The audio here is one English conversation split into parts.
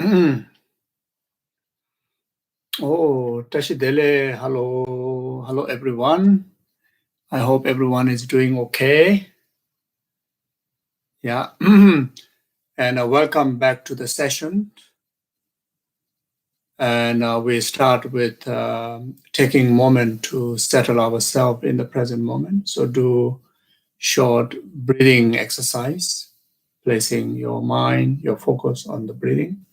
Oh, Tashidele, hello, hello everyone. I hope everyone is doing okay. Yeah, and welcome back to the session. And we start with taking a moment to settle ourselves in the present moment. So do short breathing exercise, placing your mind, your focus on the breathing.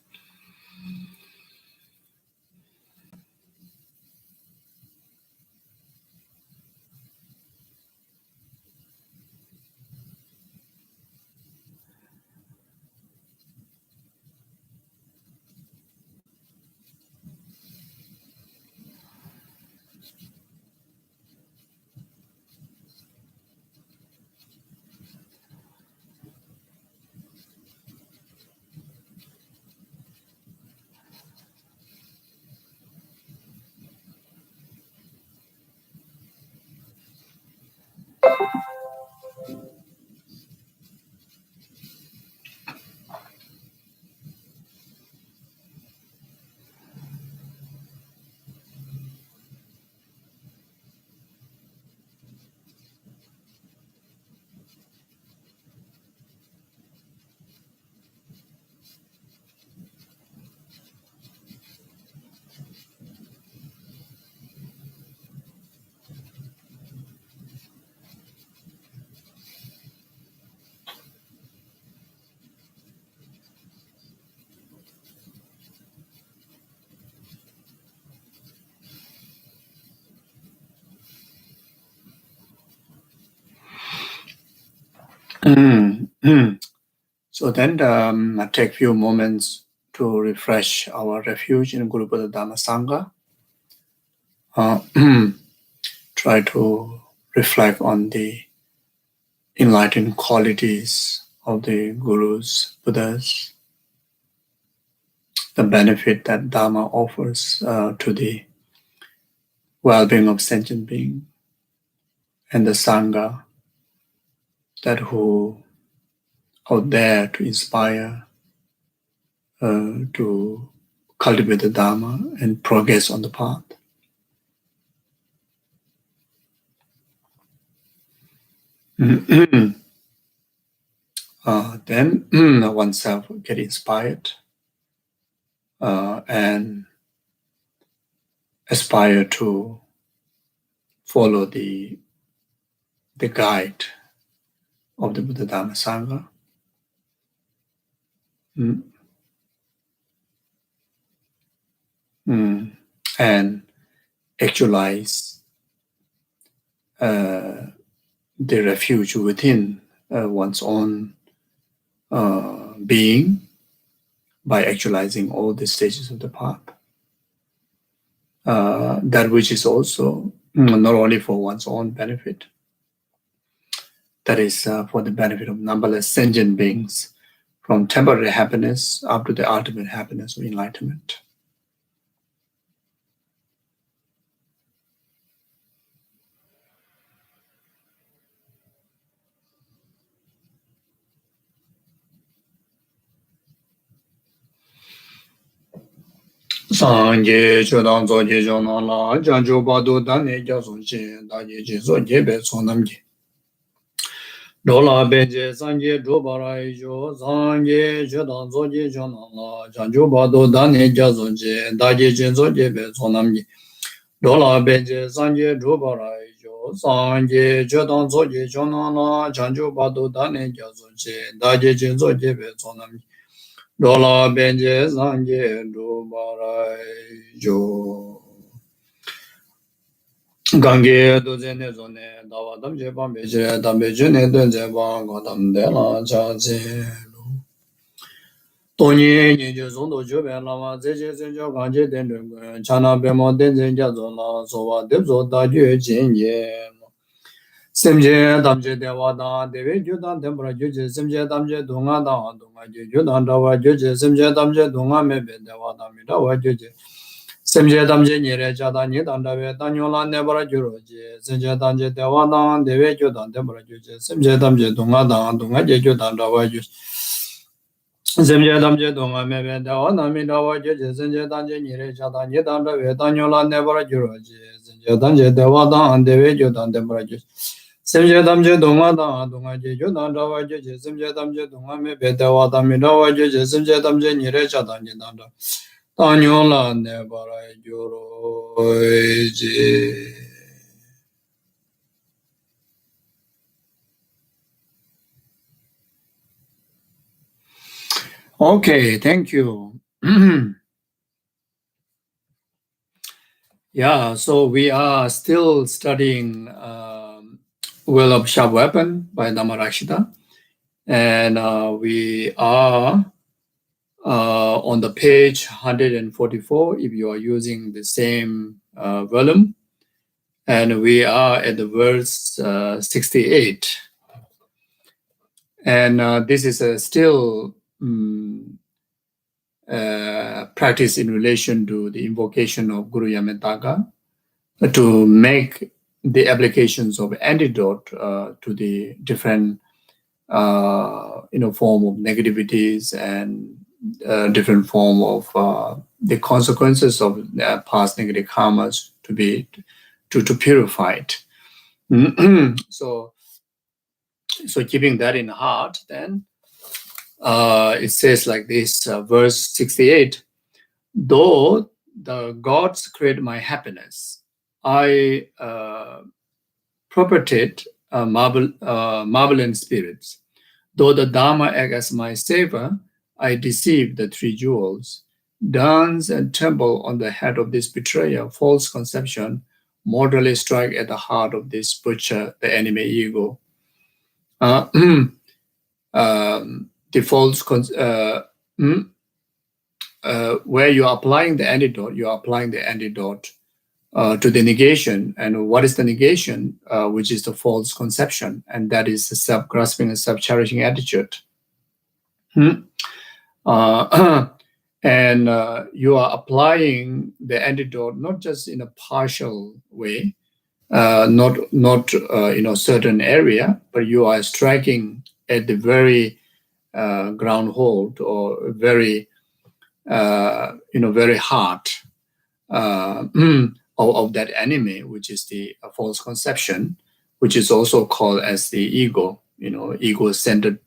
So then I take a few moments to refresh our refuge in Guru Buddha Dharma Sangha. Try to reflect on the enlightened qualities of the Gurus, Buddhas, the benefit that Dharma offers to the well-being of sentient being, and the Sangha that who out there to inspire to cultivate the Dharma and progress on the path. Then oneself get inspired and aspire to follow the guide of the Buddha Dharma Sangha. And actualize the refuge within one's own being by actualizing all the stages of the path. That which is also not only for one's own benefit, that is for the benefit of numberless sentient beings, from temporary happiness up to the ultimate happiness of enlightenment. Sangye chodang zoje jonang la janjo bado dane jason che daje je zo jebe sonam je dola beje sangye dobarai jo sangye chodang zoje jonang la janjo bado dane jason che daje je zo jebe sonam je dola beje sangye dobarai jo sangye chodang zoje jonang la janjo bado dane jason che daje je zo jebe sonam je Dola benje sanje do barai jo gange do zene zone dawa dam je bam beje dam beje ne den je bang go dam de la cha je lu to ni ni je zong do jo be la ma ze je zen jo gang je den den cha na be mo den zen ja zo la so wa de zo da jue jin ye Semje damje dewa da dewe judan tempura juje semje damje dunga da dunga judan dawa juje semje damje dunga mebe dewa da mi dawa juje semje damje nyere jada ni dan dawe danyola nebara juroje semje damje dewa da dewe judan tempura juje semje damje dunga da dunga judan dawa juje Zemje damje donga mebe dawa nami dawa jeje zenje danje nire chata nye danda we danyo la nebara juro je zenje danje dewa dan andewe jo dan debara je zemje damje donga dan donga je jo dan dawa jeje zemje damje donga mebe dawa dami dawa jeje zemje damje nire chata nye danda danyo la nebara juro je. Okay, thank you. Yeah, so we are still studying Will of Sharp Weapon by Dhammarakshita, and we are on the page 144 if you are using the same volume, and we are at the verse 68. And this is still practice in relation to the invocation of Guru Yamataka to make the applications of antidote to the different form of negativities and different form of the consequences of past negative karmas to be to purify it. So keeping that in heart, then it says like this, verse 68, though the gods create my happiness, I propagated malevolent spirits. Though the Dharma act as my savior, I deceive the three jewels. Dance and tremble on the head of this betrayer, false conception, mortally strike at the heart of this butcher, the enemy ego. The false where you are applying the antidote, to the negation. And what is the negation? Which is the false conception, and that is the self-grasping and self-cherishing attitude. And you are applying the antidote not just in a partial way, not certain area, but you are striking at the very ground hold or very very heart of that enemy, which is the false conception, which is also called as the ego, ego-centered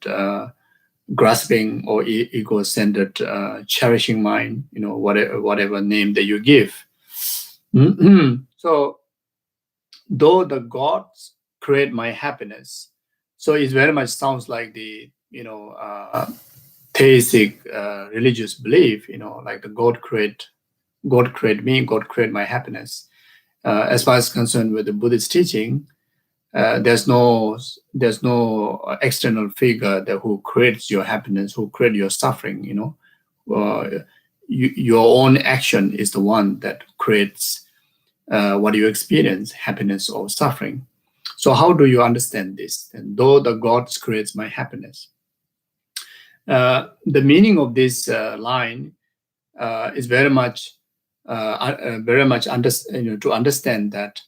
grasping or ego-centered cherishing mind, whatever name that you give. So, though the gods create my happiness, so it very much sounds like the theistic religious belief, like the God create me, God create my happiness. As far as concerned with the Buddhist teaching, there's no external figure that who creates your happiness, who creates your suffering. Your own action is the one that creates what you experience, happiness or suffering. So how do you understand this? And though the gods creates my happiness, the meaning of this line is very much to understand that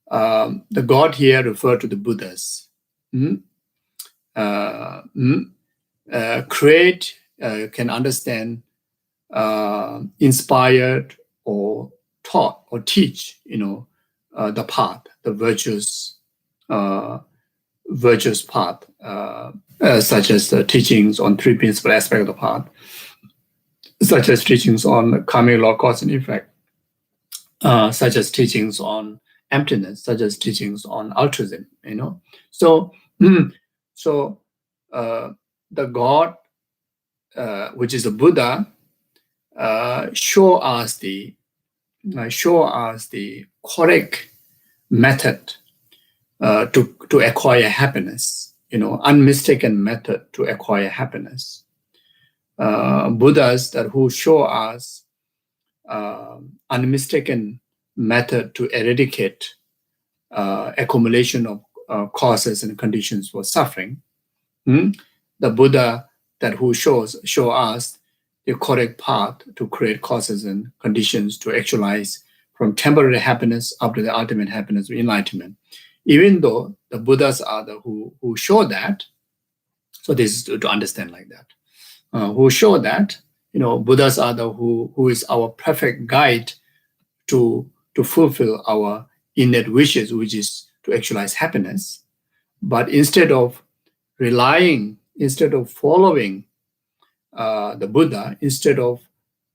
the God here refer to the Buddhas. Create can understand inspired or taught or teach, the path, the virtuous path, such as the teachings on three principal aspects of the path, such as teachings on karmic law, cause and effect, such as teachings on emptiness, such as teachings on altruism. So the God, which is the Buddha, show us the correct method to acquire happiness. Unmistaken method to acquire happiness. Buddhas that who show us unmistaken method to eradicate accumulation of causes and conditions for suffering. The Buddha that who show us the correct path to create causes and conditions to actualize from temporary happiness up to the ultimate happiness of enlightenment. Even though the Buddhas are the who show that, so this is to understand like that. who show that Buddhas are the who is our perfect guide to fulfill our innate wishes, which is to actualize happiness. But instead of following the Buddha, instead of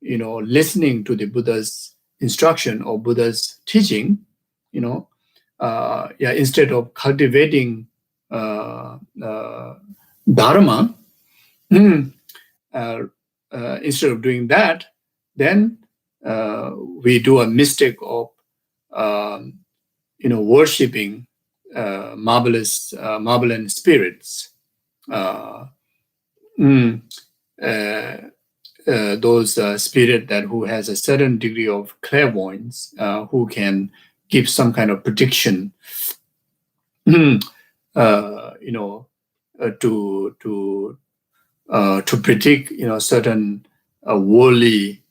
listening to the Buddha's instruction or Buddha's teaching, instead of cultivating Dharma, instead of doing that, then we do a mistake of worshipping malevolent spirits, those spirit that who has a certain degree of clairvoyance, who can give some kind of prediction, to predict certain worldly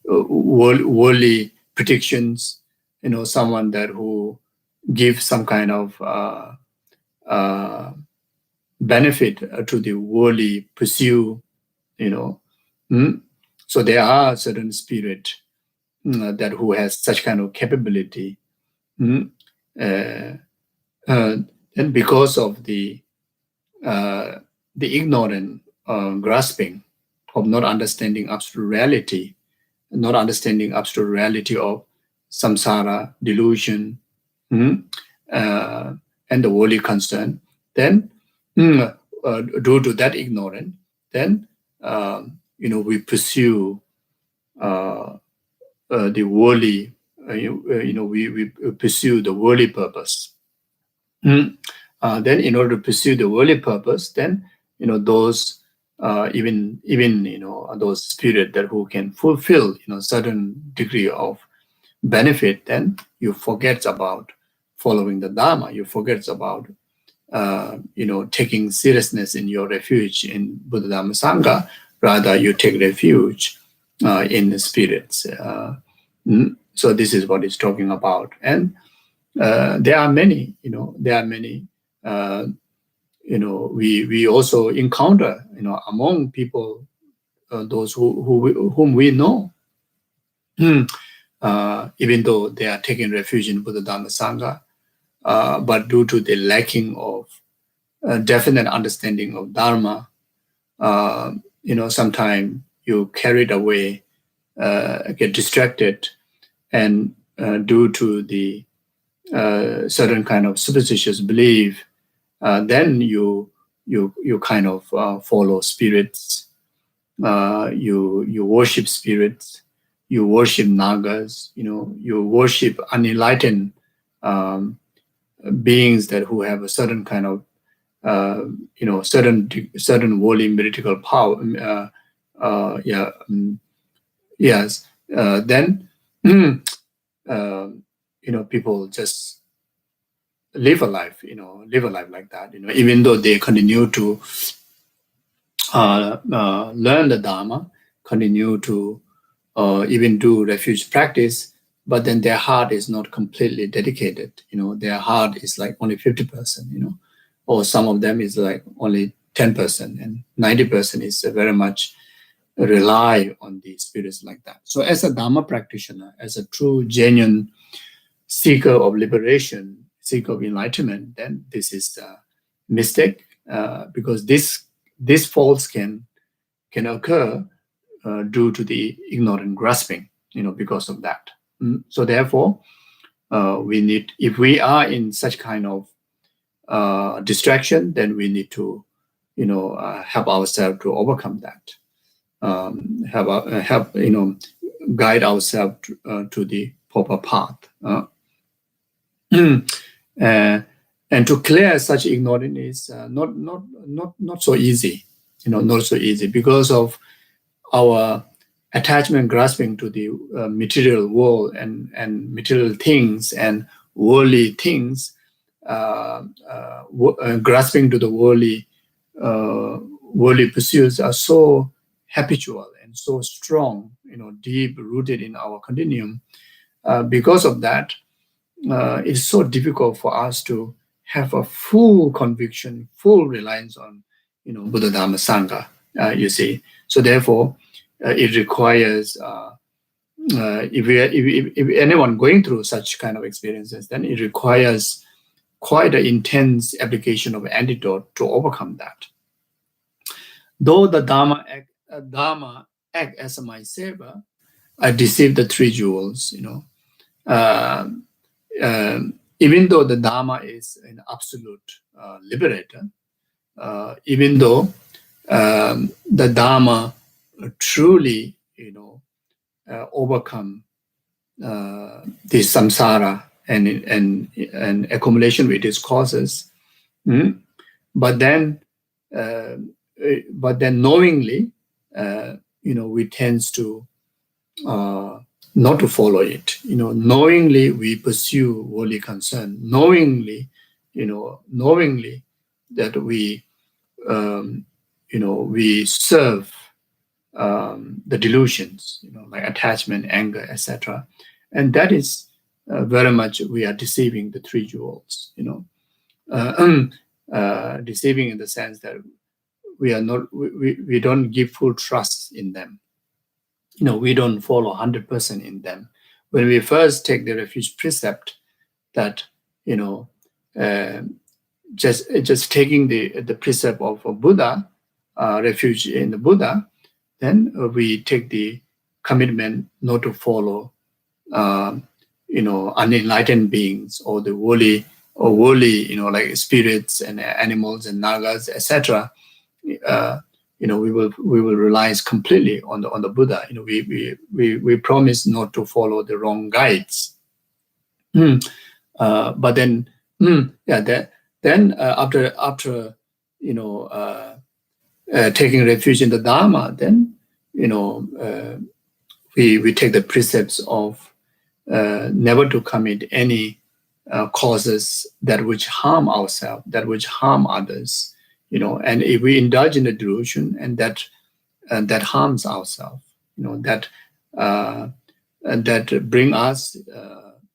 worldly predictions, someone that who gives some kind of benefit to the worldly pursuit, So there are certain spirit that who has such kind of capability. And because of the ignorant grasping of not understanding absolute reality, not understanding absolute reality of samsara, delusion, and the worldly concern, then due to that ignorance, then we pursue the worldly, we pursue the worldly purpose. Then in order to pursue the worldly purpose, then those even those spirit that who can fulfill certain degree of benefit, then you forget about following the Dharma. You forget about taking seriousness in your refuge in Buddha Dharma Sangha. Rather, you take refuge in the spirits. So this is what it's talking about, and there are many. We also encounter among people those whom we know, even though they are taking refuge in Buddha Dharma Sangha, but due to the lacking of definite understanding of Dharma, sometimes you carried away, get distracted, and due to the certain kind of superstitious belief, then you kind of follow spirits, you worship spirits, you worship nagas, you worship unenlightened beings that who have a certain kind of certain worldly mythical power. Yes. Then people just live a life like that. Even though they continue to learn the Dharma, continue to even do refuge practice, but then their heart is not completely dedicated. Their heart is like only 50%. Or some of them is like only 10%, and 90% is very much rely on the spirits like that. So as a Dharma practitioner, as a true, genuine seeker of liberation, seeker of enlightenment, then this is a mistake, because this faults can occur due to the ignorant grasping, because of that. So therefore, we need, if we are in such kind of distraction, then we need to, help ourselves to overcome that. Help guide ourselves to the proper path. And to clear such ignorance is not so easy. Not so easy because of our attachment, grasping to the material world and material things and worldly things. Grasping to the worldly pursuits are so habitual and so strong, deep rooted in our continuum. Because of that, it's so difficult for us to have a full conviction, full reliance on, Buddha, Dharma, Sangha. You see, so therefore, it requires. If anyone going through such kind of experiences, then it requires quite an intense application of antidote to overcome that. Though the Dharma act as my savior, I deceive the three jewels. Even though the Dharma is an absolute liberator, even though the Dharma truly, overcome the samsara and accumulation with its causes, but then knowingly, we tend to not to follow it. Knowingly we pursue worldly concern. Knowingly that we we serve the delusions, like attachment, anger, etc. And that is very much we are deceiving the three jewels. Deceiving in the sense that we are not, we don't give full trust in them. We don't follow 100% in them. When we first take the refuge precept, that just taking the precept of Buddha, refuge in the Buddha, then we take the commitment not to follow unenlightened beings or the worldly like spirits and animals and nagas, etc. We will rely completely on the Buddha. We promise not to follow the wrong guides. But then after taking refuge in the Dharma, then we take the precepts of never to commit any causes that which harm ourselves, that which harm others. And if we indulge in the delusion and that harms ourselves, that bring us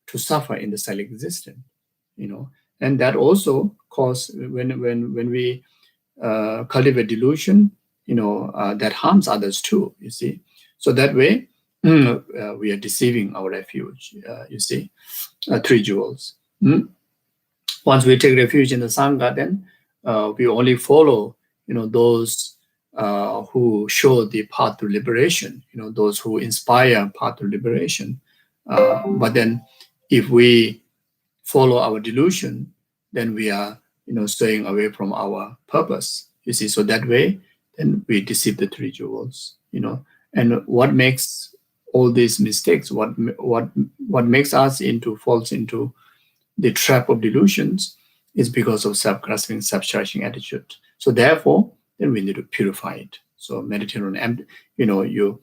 to suffer in the self-existence, and that also cause when we cultivate delusion, that harms others too. You see, so that way we are deceiving our refuge. You see, three jewels. Once we take refuge in the Sangha, then we only follow, those who show the path to liberation, those who inspire path to liberation. But then if we follow our delusion, then we are, staying away from our purpose. You see, so that way, then we deceive the three jewels, And what makes all these mistakes, what makes us falls into the trap of delusions, is because of self-grasping, self-cherishing attitude. So therefore, then we need to purify it. So meditate on, you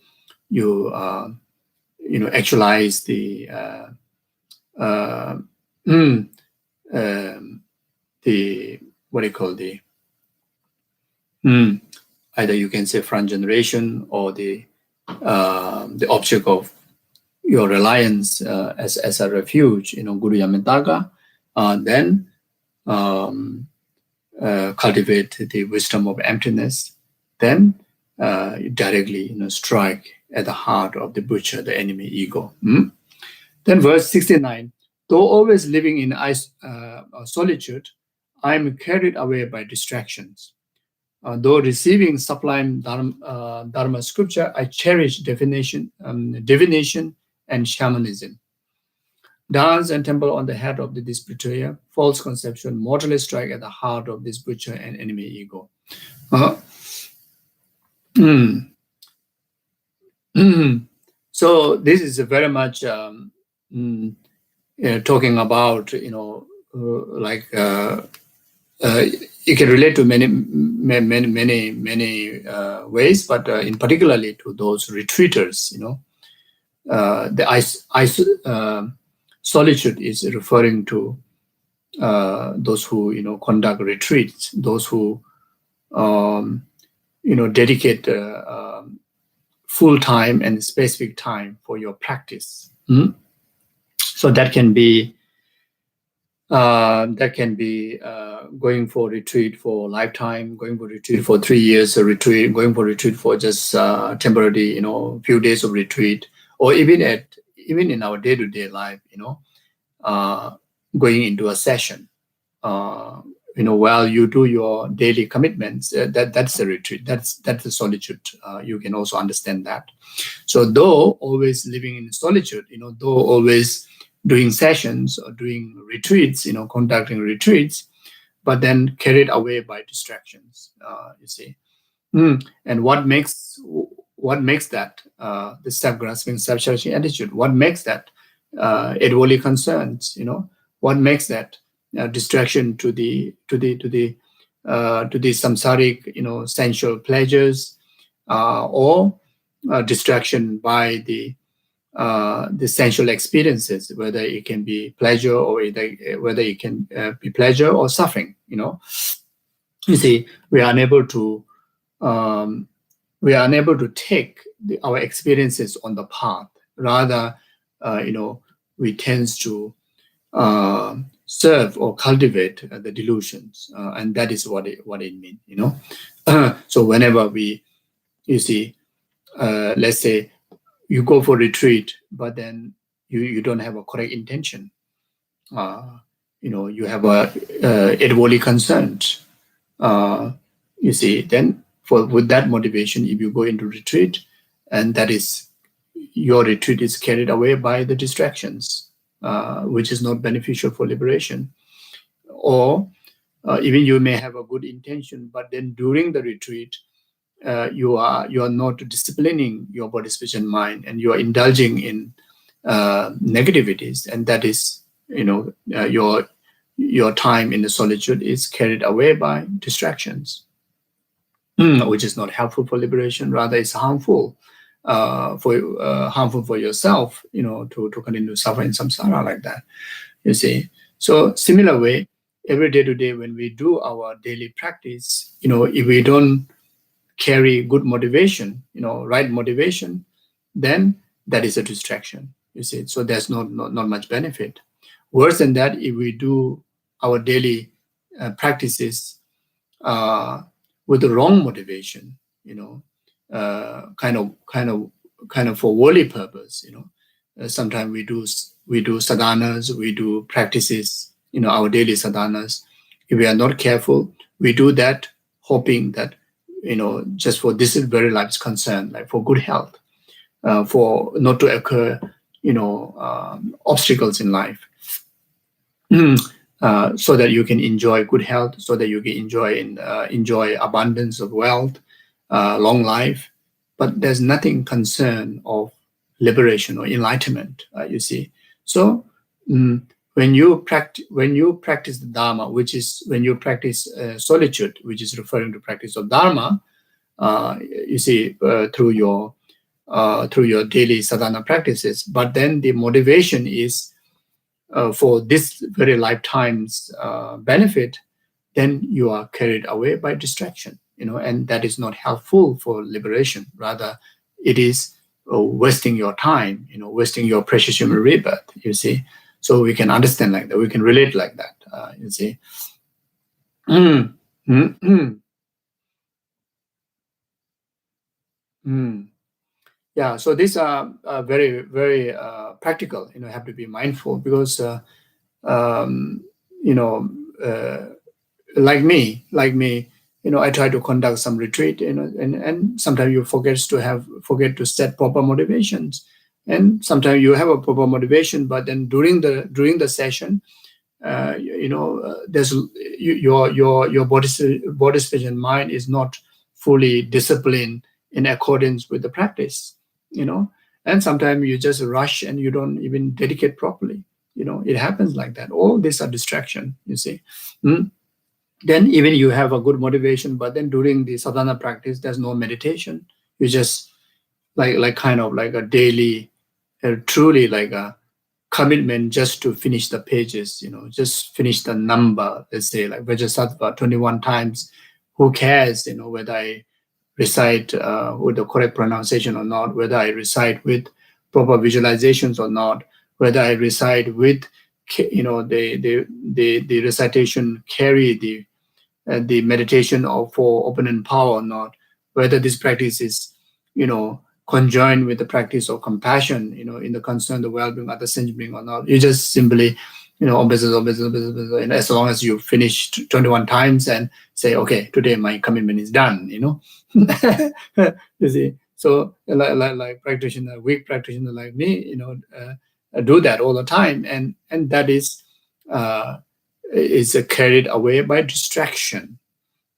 actualize the what do you call either you can say front generation or the object of your reliance as a refuge, Guru Yamantaka, then cultivate the wisdom of emptiness, then directly strike at the heart of the butcher, the enemy ego. Then verse 69, though always living in solitude, I am carried away by distractions. Though receiving sublime Dharma scripture, I cherish divination and shamanism. Dance and temple on the head of the disputer, false conception, mortally strike at the heart of this butcher and enemy ego. So this is very much talking about, you can relate to many ways, but in particularly to those retreaters, the solitude is referring to those who conduct retreats, those who dedicate full time and specific time for your practice. So that can be That can be going for retreat for lifetime, going for retreat for 3 years of retreat, going for retreat for just temporary, few days of retreat, or even in our day-to-day life, going into a session. While you do your daily commitments, that's a retreat. That's the solitude. You can also understand that. So though always living in solitude, though always doing sessions or doing retreats, conducting retreats, but then carried away by distractions, you see. And what makes that the self-grasping, self-cherishing attitude? What makes that it concerns? What makes that distraction to the samsaric, sensual pleasures, or distraction by the sensual experiences, whether it can be pleasure or whether it can be pleasure or suffering. You see, we are unable to take our experiences on the path. Rather, we tend to serve or cultivate the delusions, and that is what it means. So whenever you see, let's say you go for retreat, but then you don't have a correct intention. You have a concerned. You see, then with that motivation, if you go into retreat, and that is your retreat is carried away by the distractions, which is not beneficial for liberation. Or even you may have a good intention, but then during the retreat, you are not disciplining your body, speech, and mind, and you are indulging in negativities, and that is, your time in the solitude is carried away by distractions, which is not helpful for liberation. Rather, it's harmful for yourself, to continue to suffer in samsara like that. You see. So similar way, every day to day when we do our daily practice, if we don't carry good motivation, right motivation, then that is a distraction. You see. So there's not much benefit. Worse than that, if we do our daily practices with the wrong motivation, kind of for worldly purpose, sometimes we do sadhanas, we do practices, our daily sadhanas. If we are not careful, we do that hoping that, just for this very life's concern, like for good health, for not to occur, obstacles in life. So that you can enjoy good health, so that you can enjoy abundance of wealth, long life, but there's nothing concern of liberation or enlightenment. You see, so when you practice the Dharma, which is when you practice solitude, which is referring to practice of Dharma, you see, through your daily sadhana practices, but then the motivation is for this very lifetime's benefit, then you are carried away by distraction, and that is not helpful for liberation. Rather, it is wasting your time, wasting your precious human rebirth, you see. So we can understand like that, we can relate like that, you see. Yeah, so these are very, very practical, have to be mindful, because like me, I try to conduct some retreat, and sometimes you forget to set proper motivations, and sometimes you have a proper motivation, but then during the session, there's your body, speech, and mind is not fully disciplined in accordance with the practice, and sometimes you just rush and you don't even dedicate properly. It happens like that. All these are distraction, you see. Then even you have a good motivation, but then during the sadhana practice, there's no meditation. You just like kind of like a daily, truly like a commitment just to finish the pages, just finish the number, let's say like Vajrasattva 21 times. Who cares, whether I recite with the correct pronunciation or not, whether I recite with proper visualizations or not, whether I recite with the recitation carry the meditation for open power or not, whether this practice is, conjoined with the practice of compassion, in the concern, the well-being, other sentient or not. You just simply, obeisance, as long as you finish 21 times and say, okay, today my commitment is done, You see, so like practitioner, weak practitioner like me, do that all the time, and that is carried away by distraction.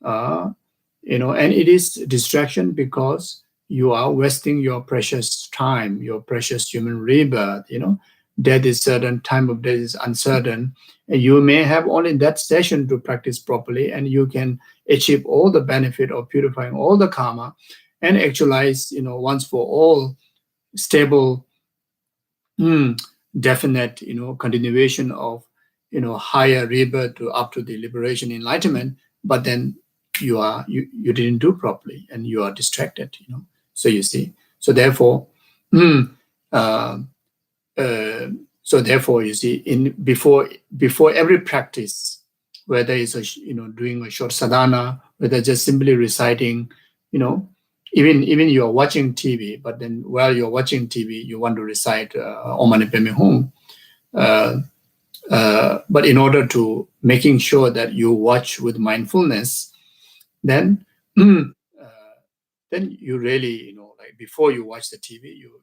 And it is distraction because you are wasting your precious time, your precious human rebirth. Death is certain, time of death is uncertain. And you may have only that session to practice properly, and you can achieve all the benefit of purifying all the karma and actualize, once for all, stable, definite, continuation of, higher rebirth to up to the liberation, enlightenment. But then you didn't do properly, and you are distracted. So you see. So therefore, uh, you see, before every practice, whether it's doing a short sadhana, whether just simply reciting, even you are watching TV, but then while you're watching TV, you want to recite Om Mani Padme Hum. But in order to making sure that you watch with mindfulness, then you really, like before you watch the TV, you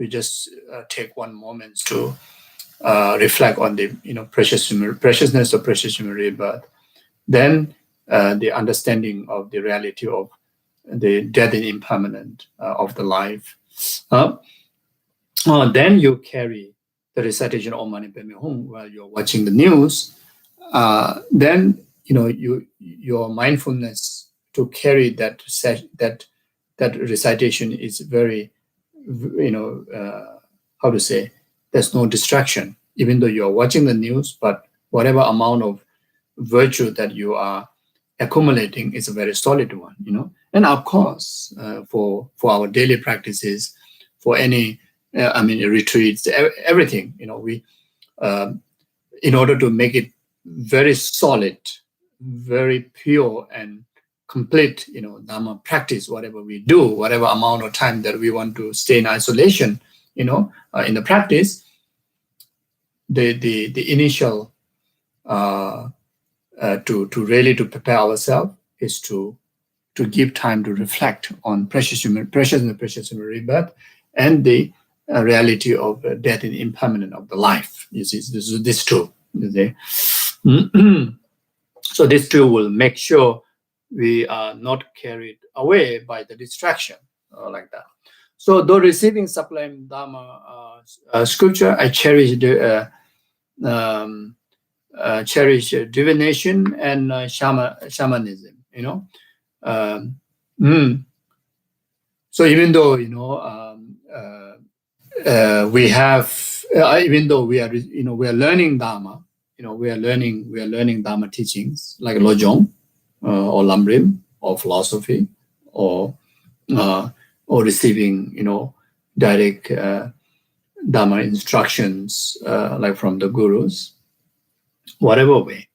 just take one moment to reflect on the preciousness of precious human rebirth. Then the understanding of the reality of the death and impermanent of the life. Then you carry the recitation of Om Mani Padme Hum while you're watching the news. Then your mindfulness to carry that recitation is very, how to say, there's no distraction, even though you're watching the news, but whatever amount of virtue that you are accumulating is a very solid one, And of course, for our daily practices, for any, retreats, everything, we, in order to make it very solid, very pure and complete, Dharma practice, whatever we do, whatever amount of time that we want to stay in isolation, in the practice, the initial to really to prepare ourselves is to give time to reflect on precious human rebirth and the reality of death and impermanence of the life. You see, this two. You see? So this two will make sure we are not carried away by the distraction like that. So though receiving sublime Dharma scripture, I cherish divination and shamanism. So even though we have, even though we are we are learning Dharma, we are learning Dharma teachings like Lojong or Lamrim or philosophy or receiving direct Dharma instructions like from the gurus, whatever way.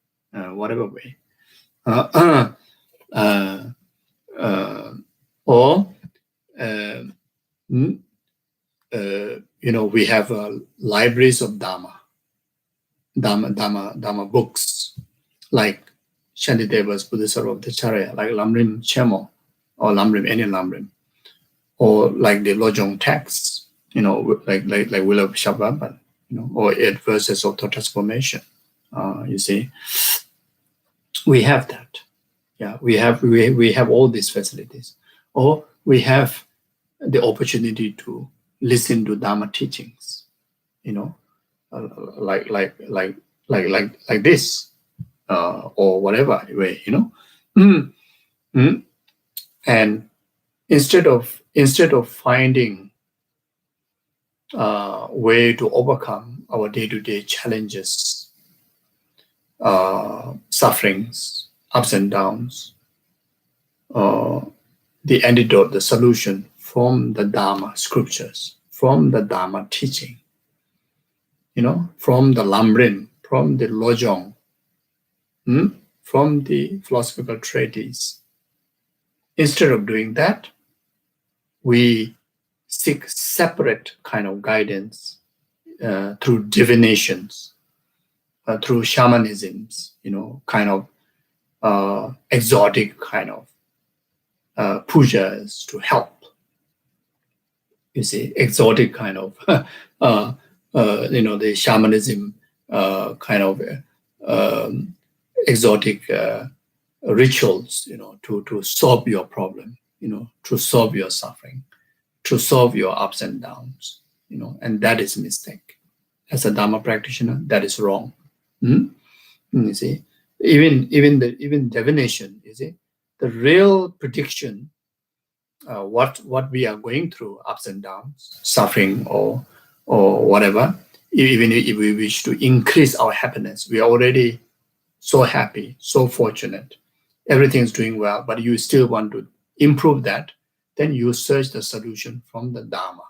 We have libraries of Dharma books, like Shantideva's Buddhisarva of the Charya, like Lamrim Chemo, or Lamrim, any Lamrim, or like the Lojong texts, like Will of Shabbat, or 8 verses of thought transformation. You see, we have that. Yeah, we have all these facilities, or we have the opportunity to listen to Dharma teachings, like this, or whatever way, And instead of finding a way to overcome our day-to-day challenges, sufferings, ups and downs, the antidote, the solution from the Dharma scriptures, from the Dharma teaching, from the Lamrim, from the Lojong, from the philosophical treatise. Instead of doing that, we seek separate kind of guidance through divinations, through shamanisms, kind of exotic kind of pujas to help. You see, exotic kind of, the shamanism kind of exotic rituals, to solve your problem, to solve your suffering, to solve your ups and downs, and that is a mistake. As a Dharma practitioner, that is wrong. You see, even divination, you see, the real prediction, what we are going through, ups and downs, suffering or whatever. Even if we wish to increase our happiness, we are already so happy, so fortunate, everything's doing well, but you still want to improve that, then you search the solution from the Dharma.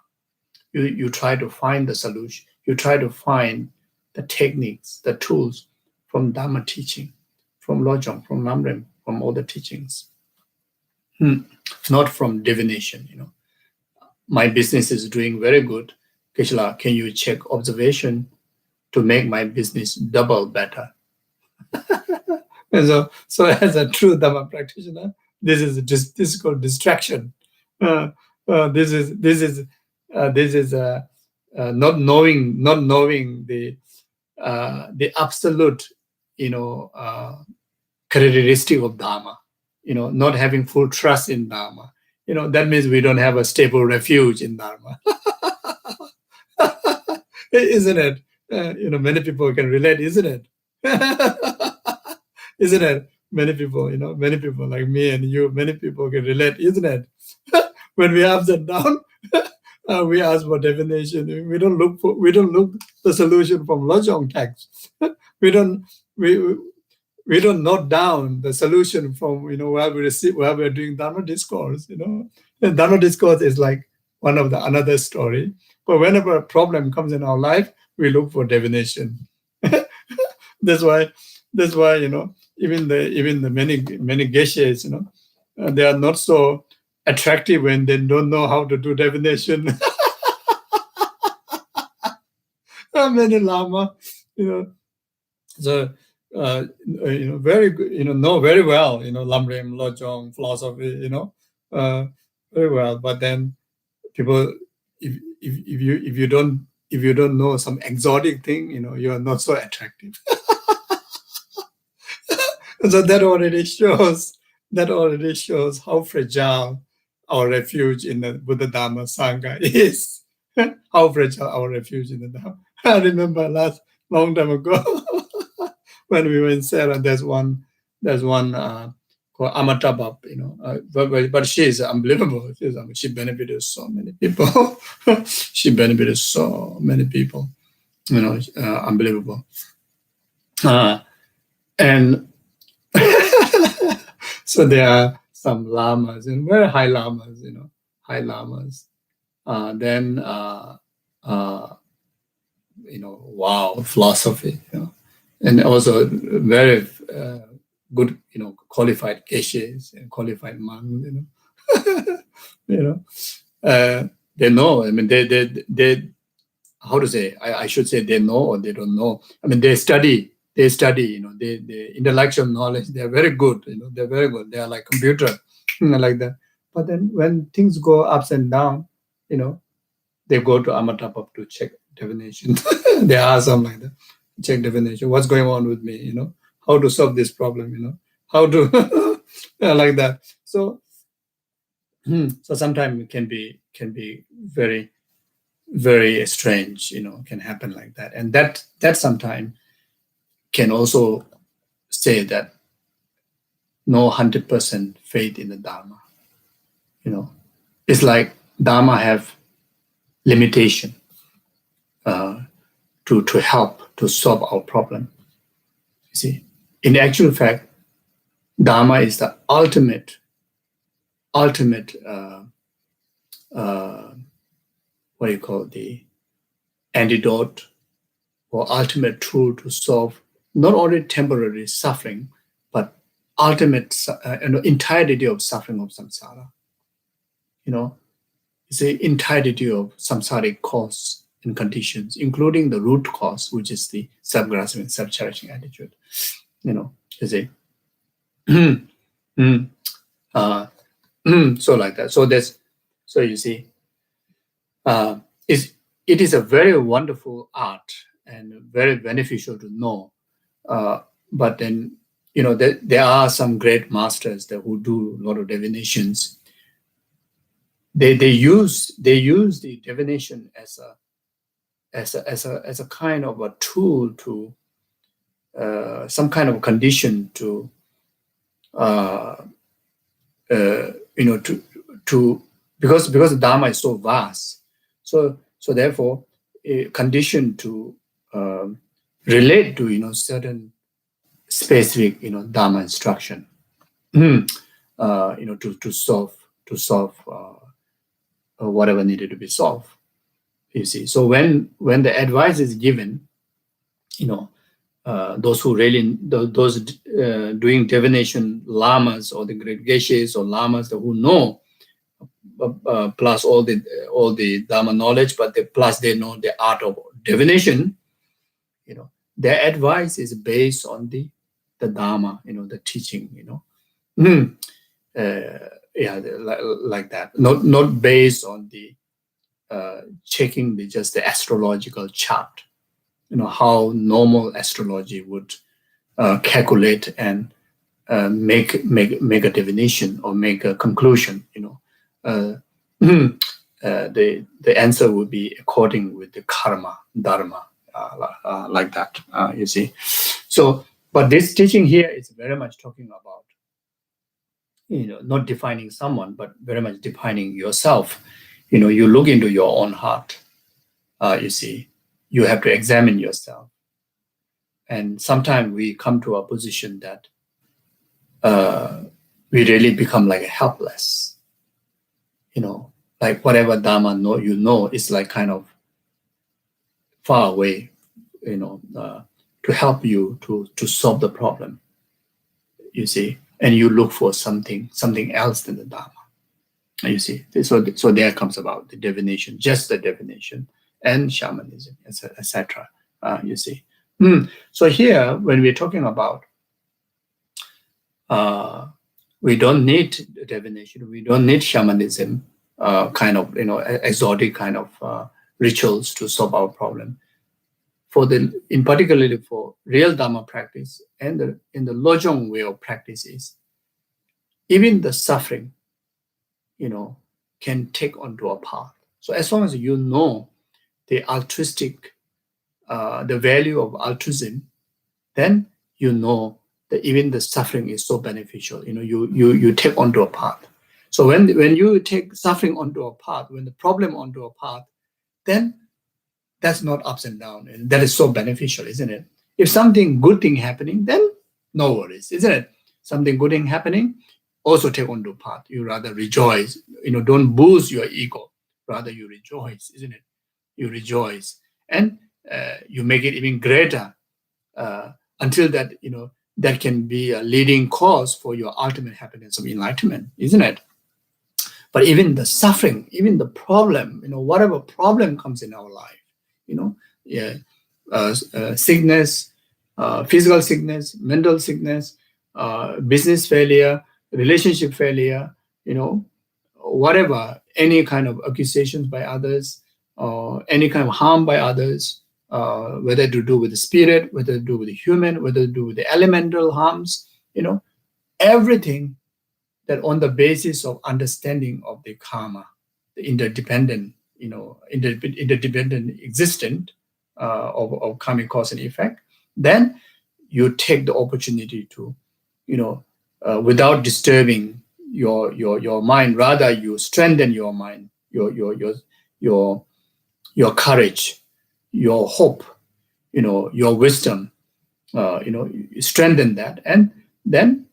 You try to find the solution. You try to find the techniques, the tools from Dharma teaching, from Lojong, from Namrim, from all the teachings. Not from divination. My business is doing very good. Geshela, can you check observation to make my business double better? And so as a true Dharma practitioner, this is called distraction. This is not knowing the absolute, characteristic of Dharma. Not having full trust in Dharma. That means we don't have a stable refuge in Dharma. Isn't it? Many people can relate, isn't it? Isn't it? Many people like me and you, many people can relate, isn't it? When we are upside down, we ask for divination. We don't look the solution from Lojong text. We don't note down the solution from where we're doing Dharma discourse. And Dharma discourse is like one of the another story. But whenever a problem comes in our life, we look for divination. That's why even the many geshes, they are not so attractive when they don't know how to do divination. Many lama, so very good, know very well, Lamrim, Lojong, philosophy, very well. But then people, if you don't know some exotic thing, you are not so attractive. So that already shows how fragile our refuge in the Buddha Dharma Sangha is. How fragile our refuge in the Dharma. I remember long time ago when we were in Sarah, there's one called Amatabab, but she is unbelievable. She benefited so many people. She benefited so many people. Unbelievable. And so there are some lamas, and very high lamas, high lamas. Then wow, philosophy, and also very good, qualified geshes and qualified monks, they know. I mean, they how to say? I should say they know or they don't know. I mean, they study. The intellectual knowledge, they're very good, they're very good. They are like computer, like that. But then when things go ups and down, they go to Amatapap to check divination. They ask something like that, check divination. What's going on with me? How to solve this problem? How to like that. So sometimes it can be very, very strange. Can happen like that, and that sometimes can also say that no 100% faith in the Dharma. It's like Dharma have limitation to help to solve our problem. You see, in actual fact, Dharma is the ultimate what do you call the antidote, or ultimate tool to solve not only temporary suffering, but ultimate entirety of suffering of samsara. It's the entirety of samsaric cause and conditions, including the root cause, which is the self-grasping, self-cherishing attitude. You see. So like that. So you see, it is a very wonderful art and very beneficial to know. But then, there are some great masters who do a lot of divinations. They use the divination as a kind of a tool to some kind of condition to because the Dharma is so vast, so therefore a condition to relate to certain specific Dharma instruction, to solve whatever needed to be solved. You see, so when the advice is given, those who really those doing divination lamas or the great geshes or lamas who know, plus all the Dharma knowledge, but plus they know the art of divination. Their advice is based on the Dharma, the teaching. Like that. Not based on the checking just the astrological chart. How normal astrology would calculate and make a divination or make a conclusion. The answer would be according with the karma, dharma, like that. You see. So, but this teaching here is very much talking about not defining someone, but very much defining yourself. You look into your own heart. You see, you have to examine yourself. And sometimes we come to a position that we really become like helpless. Like whatever Dharma is like kind of far away, to help you to solve the problem. You see, and you look for something else than the Dharma. You see, so there comes about the divination, just the divination, and shamanism, etc. You see. So here, when we're talking about, we don't need divination, we don't need shamanism, kind of exotic kind of rituals to solve our problem. In particularly for real Dharma practice and in the Lojong way of practices, even the suffering, can take onto a path. So as long as you know the altruistic, the value of altruism, then you know that even the suffering is so beneficial. You take onto a path. So when you take suffering onto a path, when the problem onto a path, then that's not ups and downs, and that is so beneficial, isn't it? If something good thing happening, then no worries, isn't it? Something good thing happening, also take onto a path. You rather rejoice. Don't boost your ego. Rather, you rejoice, isn't it? You rejoice, and you make it even greater until that that can be a leading cause for your ultimate happiness of enlightenment, isn't it? But even the suffering, even the problem, whatever problem comes in our life, sickness, physical sickness, mental sickness, business failure, relationship failure, whatever, any kind of accusations by others, any kind of harm by others, whether to do with the spirit, whether to do with the human, whether to do with the elemental harms, everything that on the basis of understanding of the karma, the interdependent, interdependent existence of karmic cause and effect, then you take the opportunity to, without disturbing your mind, rather you strengthen your mind, your courage, your hope, your wisdom, you strengthen that, and then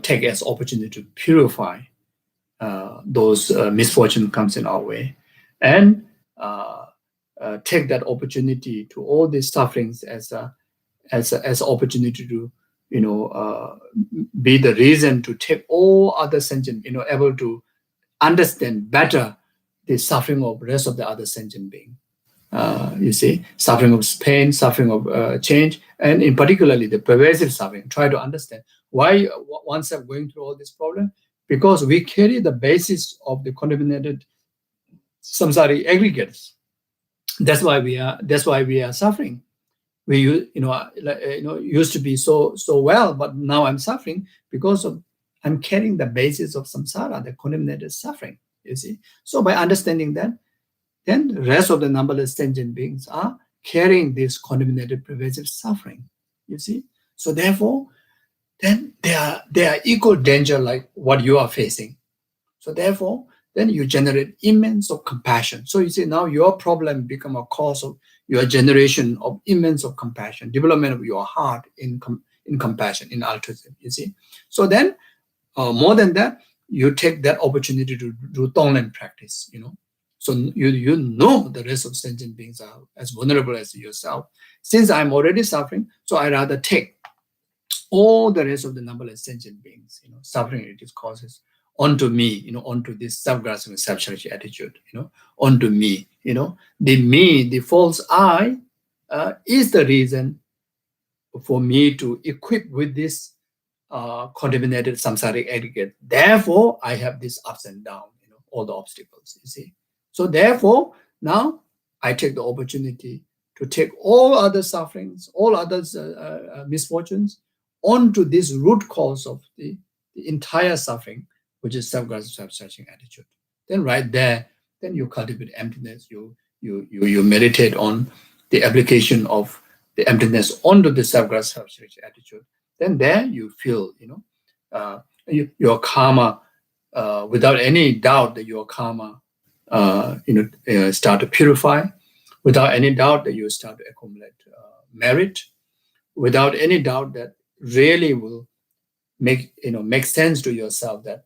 take as opportunity to purify those misfortune comes in our way, and take that opportunity to all these sufferings as opportunity to, be the reason to take all other sentient, able to understand better the suffering of rest of the other sentient being. You see, suffering of pain, suffering of change, and in particularly the pervasive suffering. Try to understand why oneself going through all this problem, because we carry the basis of the contaminated samsaric aggregates. That's why we are suffering. We used to be so well, but now I'm suffering because of I'm carrying the basis of samsara, the contaminated suffering. You see, so by understanding that, then the rest of the numberless sentient beings are carrying this contaminated pervasive suffering. You see, so therefore, then they are equal danger like what you are facing. So therefore, then you generate immense of compassion. So you see, now your problem become a cause of your generation of immense of compassion, development of your heart in compassion, in altruism. You see, so then more than that, you take that opportunity to do Tong Len practice. So you know the rest of sentient beings are as vulnerable as yourself. Since I'm already suffering, so I rather take all the rest of the numberless sentient beings, suffering it causes onto me, onto this self-grasping, self-cherishing attitude, onto me, the false I is the reason for me to equip with this contaminated samsaric aggregate. Therefore, I have this ups and downs, all the obstacles, you see. So therefore, now I take the opportunity to take all other sufferings, all other misfortunes onto this root cause of the entire suffering, which is self-grasping, self-searching attitude. Then right there, then you cultivate emptiness. You meditate on the application of the emptiness onto the self-grasping, self-searching attitude. Then there you feel, your karma, without any doubt that your karma, start to purify, without any doubt that you start to accumulate merit, without any doubt that really will make sense to yourself that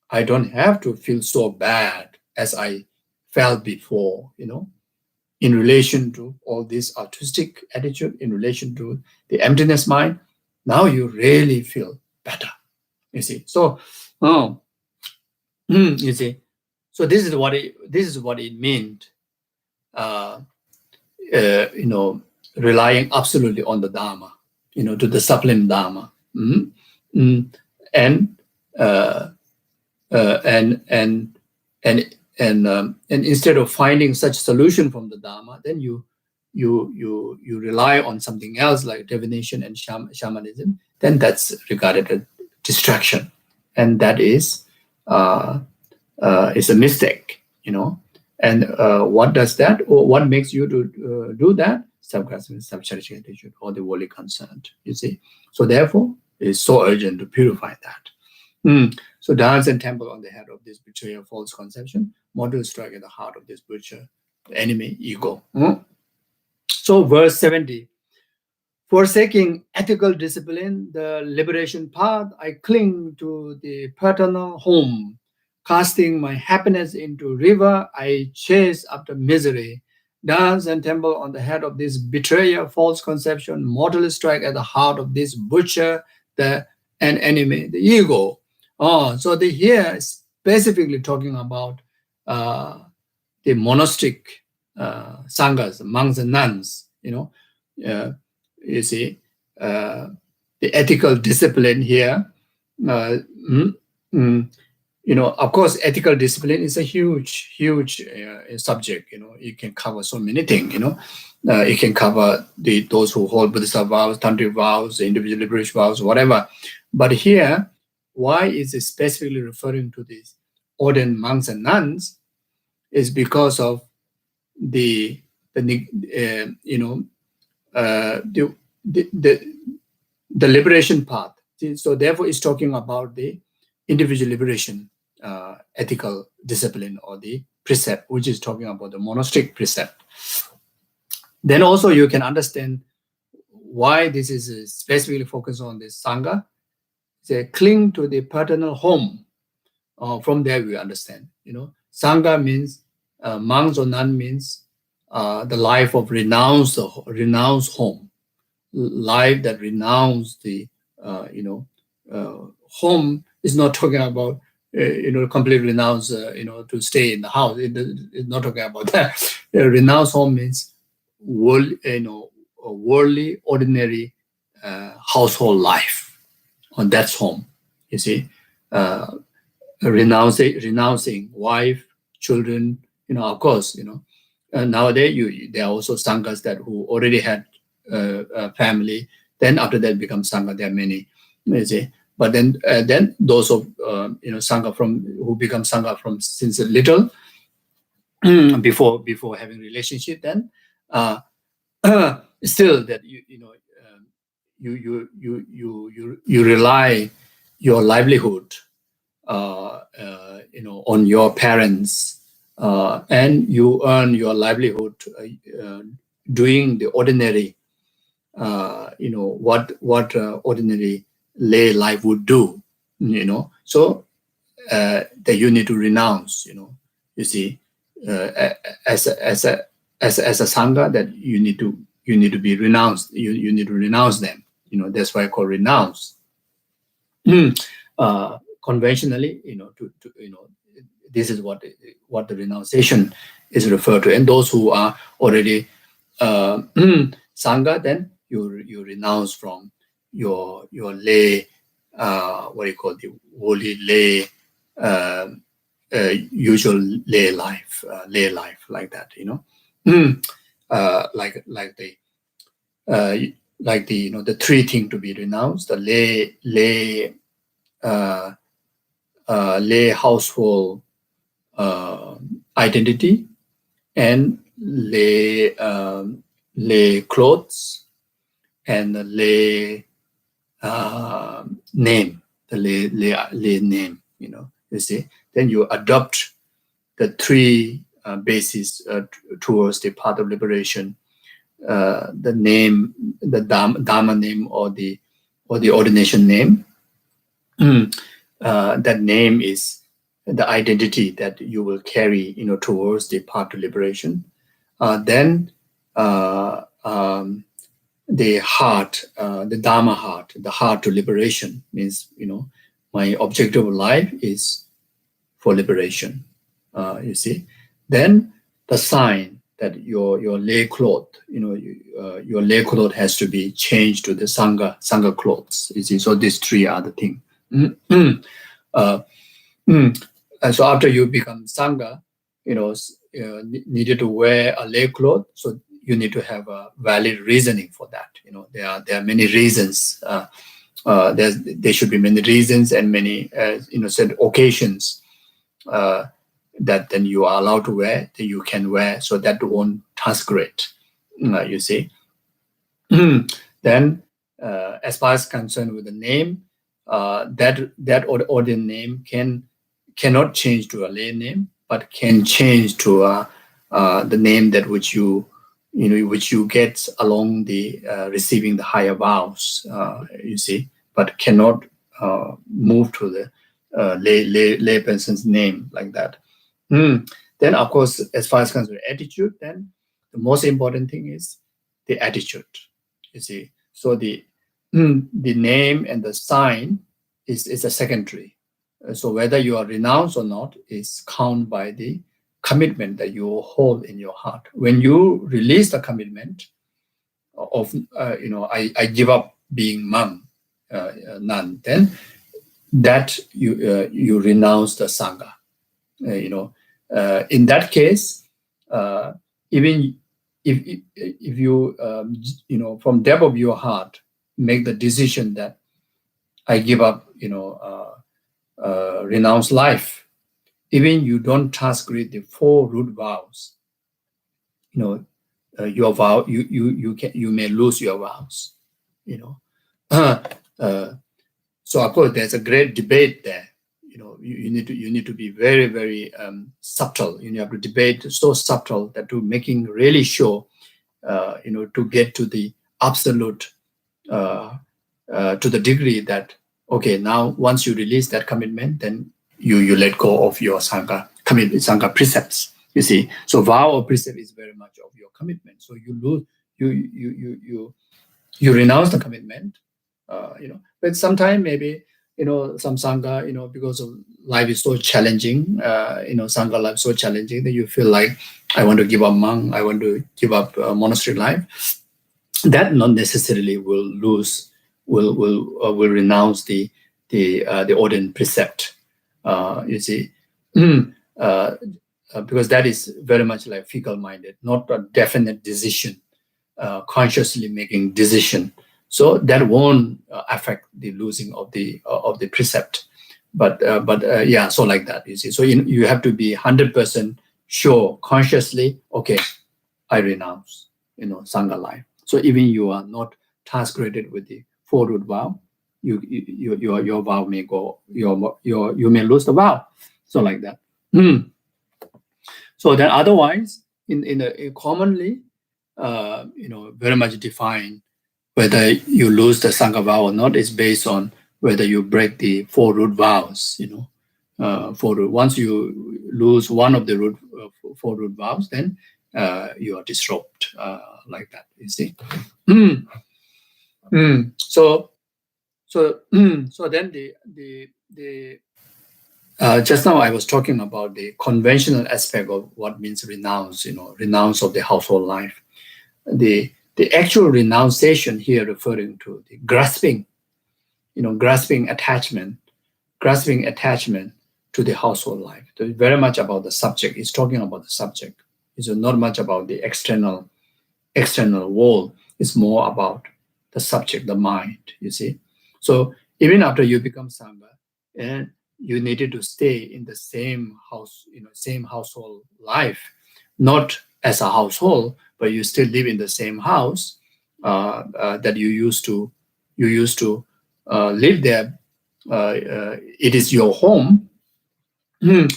I don't have to feel so bad as I felt before, in relation to all this artistic attitude, in relation to the emptiness mind. Now you really feel better, you see. So, you see, so this is what it means. Relying absolutely on the Dharma, to the sublime Dharma, and instead of finding such solution from the Dharma, then you rely on something else like divination and shamanism. Then that's regarded as distraction, and that is a mistake, And what does that, or what makes you to do that? Self-grasping, self-cherishing attitude, or the worldly concerned, you see. So therefore, it's so urgent to purify that. So dance and temple on the head of this betrayal, false conception, mortal strike at the heart of this butcher, the enemy, ego. So verse 70. Forsaking ethical discipline, the liberation path, I cling to the paternal home. Casting my happiness into river, I chase after misery. Dance and temple on the head of this betrayer, false conception, mortal strike at the heart of this butcher, an enemy, the ego. So they here specifically talking about the monastic sanghas, monks and nuns. You see, the ethical discipline here. Of course, ethical discipline is a huge subject. It can cover so many things. It can cover those who hold Buddhist vows, tantric vows, individual liberation vows, whatever. But here, why is it specifically referring to these ordained monks and nuns? Is because of the liberation path. So therefore, it's talking about the individual liberation ethical discipline, or the precept, which is talking about the monastic precept. Then also you can understand why this is specifically focused on this Sangha. They cling to the paternal home. From there we understand, Sangha means monks or nun means the life of renounce home, life that renounce the home is not talking about completely renounce to stay in the house. It's not talking about that. Renounce home means world a worldly ordinary household life, and that's home. You see, renouncing wife, children. Of course, nowadays there are also sanghas that who already had a family. Then after that become sangha. There are many, you see. But then those of sangha from who become sangha from since a little before having relationship, then still that you rely your livelihood on your parents, and you earn your livelihood doing the ordinary, what ordinary lay life would do, So that you need to renounce, you see, as a sangha, that you need to be renounced. You need to renounce them. That's why I call renounce. Conventionally, this is what the renunciation is referred to. And those who are already sangha, then you renounce from your lay, what do you call, the holy lay, usual lay life, like that. Like the the three things to be renounced: the lay household identity, and lay clothes, and the lay name, the lay name. You see, then you adopt the three bases towards the path of liberation. The name, the Dharma name, or the ordination name. That name is the identity that you will carry, towards the path to liberation. Then the heart, the Dharma heart, the heart to liberation means, my objective of life is for liberation. You see, then the sign that your lay cloth, your lay cloth has to be changed to the sangha clothes. You see, so these three are the things. And so after you become sangha, needed to wear a lay cloth. So you need to have a valid reasoning for that. There are many reasons. There should be many reasons and many said occasions that then you are allowed to wear, that you can wear, so that won't transgress. You see. Then as far as concerned with the name, that ordinary name cannot change to a lay name, but can change to the name that which you get along the receiving the higher vows. You see, but cannot move to the lay person's name like that. Then, of course, as far as concerned attitude, then the most important thing is the attitude. You see, so the name and the sign is a secondary. So whether you are renounced or not is counted by the commitment that you hold in your heart. When you release the commitment of, I give up being monk, nun, then that you renounce the sangha. In that case, even if you from depth of your heart make the decision that I give up, renounce life, even you don't transgress the 4 root vows, your vow, you may lose your vows, so of course there's a great debate there. You need to be very, very subtle. You have to debate so subtle that to making really sure, to get to the absolute, to the degree that, okay, now once you release that commitment, then you let go of your sangha commitment, sangha precepts. You see, so vow or precept is very much of your commitment. So you lose, you renounce the commitment, But sometimes maybe some sangha, because of life is so challenging, sangha life so challenging that you feel like I want to give up monk, I want to give up monastery life. That not necessarily will renounce the ordained precept. You see, because that is very much like fickle-minded, not a definite decision, consciously making decision. So that won't affect the losing of the precept. But so like that, you see. So you have to be 100% sure consciously. Okay, I renounce, sangha life. So even you are not task graded with the four root vow, your vow may go, you may lose the vow. So like that. So then otherwise, in commonly, very much defined whether you lose the sangha vow or not is based on whether you break the four root vows. Once you lose one of the four root vows, then you are disrobed, like that. You see. So then the just now I was talking about the conventional aspect of what means renounce. Renounce of the household life. The actual renunciation here referring to the grasping, grasping attachment to the household life. So it's very much about the subject. It's talking about the subject. It's not much about the external world. It's more about the subject, the mind, you see. So even after you become sangha, and you needed to stay in the same house, same household life, not as a household, but you still live in the same house that you used to live there. It is your home. Then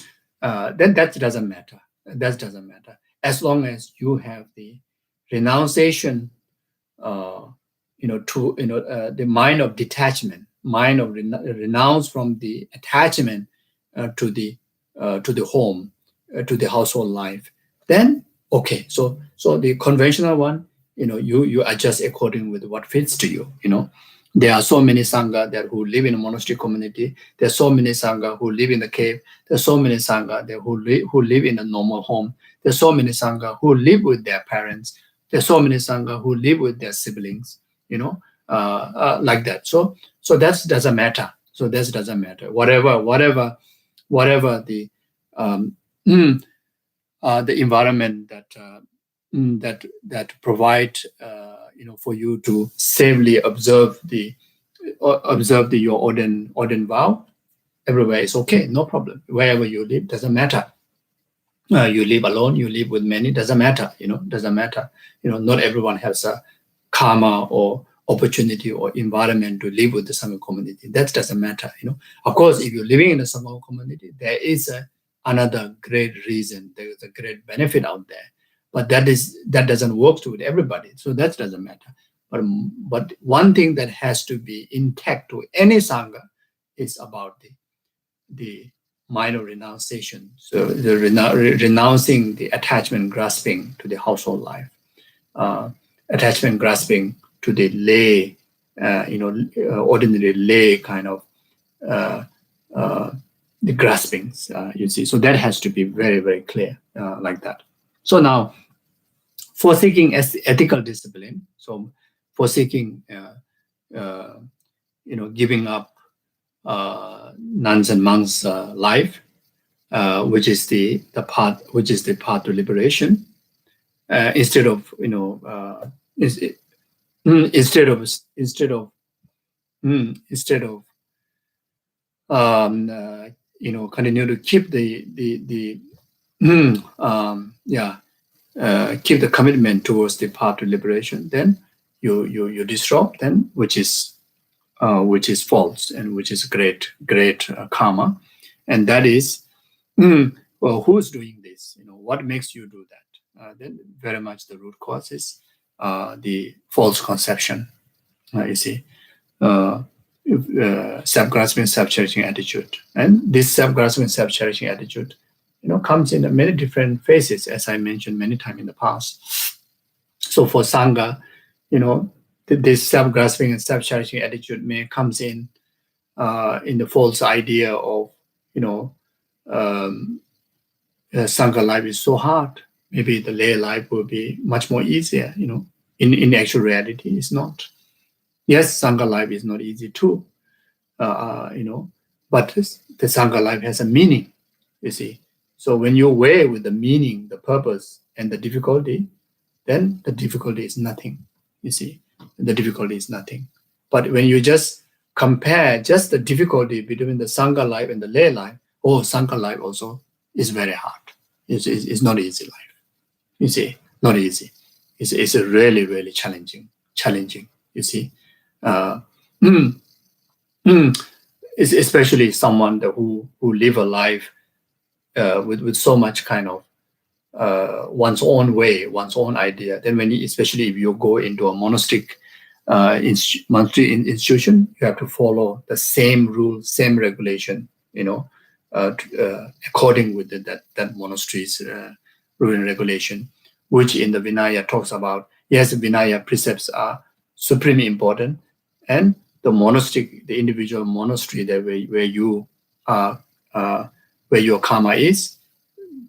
that doesn't matter. That doesn't matter as long as you have the renunciation, to the mind of detachment, mind of renounce from the attachment to the home, to the household life. Then okay, so the conventional one, you adjust according with what fits to you. There are so many sangha that who live in a monastery community. There are so many sangha who live in the cave. There are so many sangha that who live in a normal home. There are so many sangha who live with their parents. There are so many sangha who live with their siblings. Like that. So that doesn't matter. So that doesn't matter. Whatever the environment that provide for you to safely observe your ordained vow, everywhere is okay, no problem. Wherever you live, doesn't matter. You live alone, you live with many, doesn't matter. Doesn't matter. Not everyone has a karma or opportunity or environment to live with the Sangha community. That doesn't matter. Of course, if you're living in a Sangha community, there is another great reason. There is a great benefit out there, but that doesn't work with everybody. So that doesn't matter. But one thing that has to be intact to any Sangha is about the mind of renunciation. So the renouncing the attachment grasping to the household life, attachment grasping to the lay, ordinary lay kind of the graspings, you see. So that has to be very, very clear, like that. So now, forsaking ethical discipline. So forsaking, giving up nuns and monks' life, which is the path to liberation. Instead of continue to keep keep the commitment towards the path to liberation, then you disrobe, then which is false and which is great karma, and that is well, who's doing this? What makes you do that? Then very much the root cause is the false conception. You see, self-grasping, self-cherishing attitude, and this self-grasping, self-cherishing attitude comes in many different phases, as I mentioned many times in the past. So for Sangha, this self-grasping and self-cherishing attitude may comes in the false idea of, Sangha life is so hard. Maybe the lay life will be much more easier. In actual reality, it's not. Yes, Sangha life is not easy too. But the Sangha life has a meaning. You see, so when you weigh with the meaning, the purpose, and the difficulty, then the difficulty is nothing. You see, the difficulty is nothing. But when you just compare just the difficulty between the Sangha life and the lay life, Sangha life also is very hard. It's not easy life. You see, not easy. It's a really, really challenging. You see, especially someone who live a life with so much kind of one's own way, one's own idea. Then especially if you go into a monastic institution, you have to follow the same rules, same regulation, according with that monastery's rule and regulation, which in the Vinaya talks about. Yes, Vinaya precepts are supremely important, and the individual monastery that where you are, where your karma is,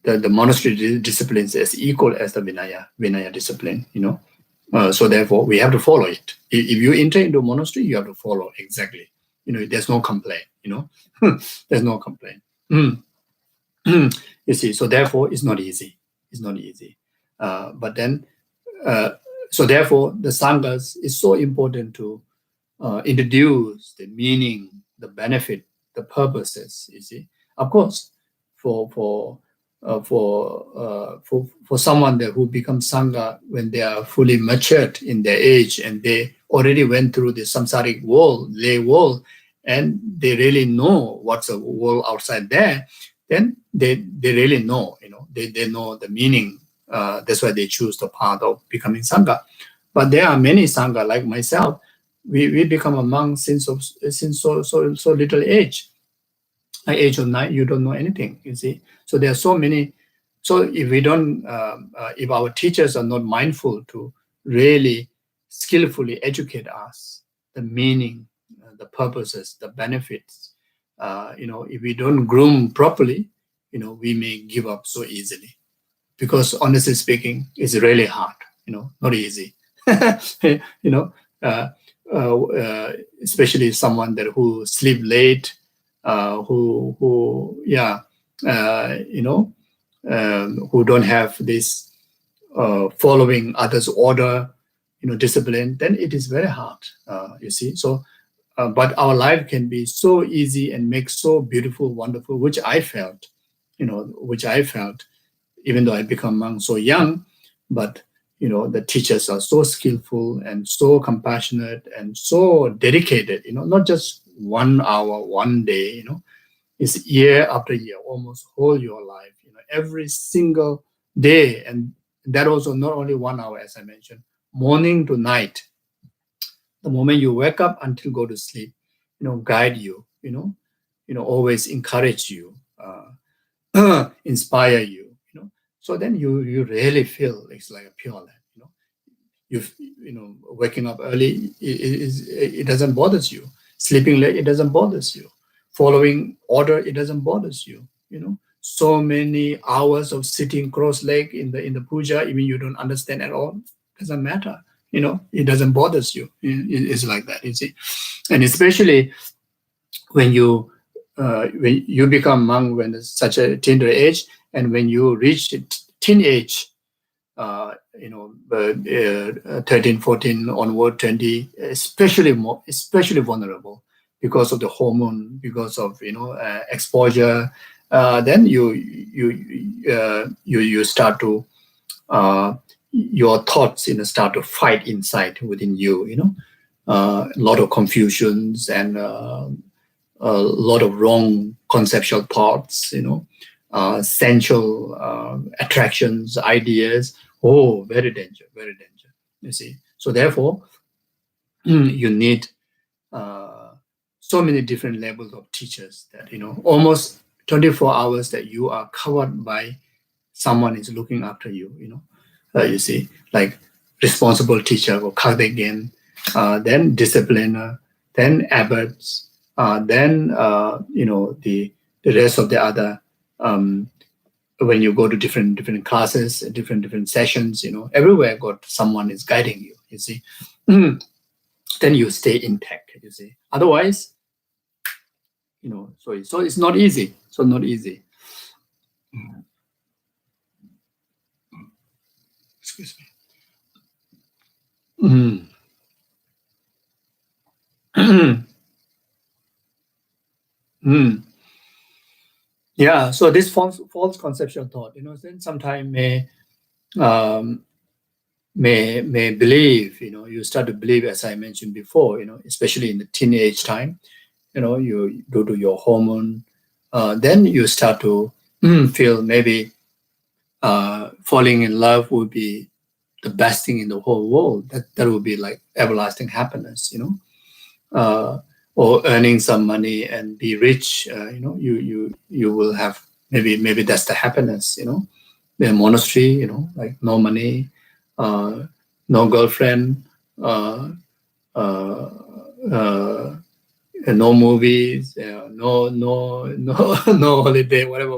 the monastery disciplines is equal as the Vinaya discipline. So therefore we have to follow it. If you enter into a monastery, you have to follow exactly. There's no complaint. There's no complaint. You see, so therefore it's not easy. It's not easy. But then, so therefore the sanghas is so important to introduce the meaning, the benefit, the purposes. You see, of course, for someone who becomes sangha when they are fully matured in their age and they already went through the samsaric world, lay world, and they really know what's a world outside there, then they really know, they know the meaning. That's why they choose the path of becoming sangha. But there are many sangha like myself. We become a monk since so little age. At age of 9, you don't know anything. You see, so there are so many. So if we don't, if our teachers are not mindful to really skillfully educate us, the meaning, the purposes, the benefits, if we don't groom properly, we may give up so easily. Because honestly speaking, it's really hard. Not easy. Especially someone who sleep late, who don't have this following others' order, discipline, then it is very hard. You see, so but our life can be so easy and make so beautiful, wonderful, which I felt, even though I become monk so young, but the teachers are so skillful and so compassionate and so dedicated, not just 1 hour, 1 day, it's year after year, almost whole your life, every single day. And that also not only 1 hour, as I mentioned, morning to night, the moment you wake up until go to sleep, guide you, always encourage you, inspire you, so then you really feel it's like a pure land. Waking up early, it doesn't bother you. Sleeping late, it doesn't bother you. Following order, it doesn't bother you. So many hours of sitting cross-legged in the puja, even you don't understand at all, doesn't matter. It doesn't bother you. It's like that, you see. And especially when you become monk when it's such a tender age, and when you reach teenage, 13, 14 onward, 20, especially vulnerable because of the hormone, because of exposure. Then you start to your thoughts start to fight inside within you. A lot of confusions and a lot of wrong conceptual thoughts, sensual attractions, ideas. Oh, very danger, you see. So therefore, you need so many different levels of teachers that, almost 24 hours that you are covered by someone is looking after you, you see, like responsible teacher or Kagdegen, then discipliner, then abbots, then, the rest of the other, when you go to different classes, different sessions, everywhere got someone is guiding you, you see. Then you stay intact, you see. Otherwise, so it's not easy. So not easy. Excuse me. Yeah. So this false conceptual thought, then sometimes may believe, you start to believe, as I mentioned before, especially in the teenage time, you due to your hormone, then you start to feel maybe falling in love would be the best thing in the whole world. That would be like everlasting happiness, or earning some money and be rich. You will have maybe that's the happiness. The monastery, like no money, no girlfriend, no movies, no holiday, whatever,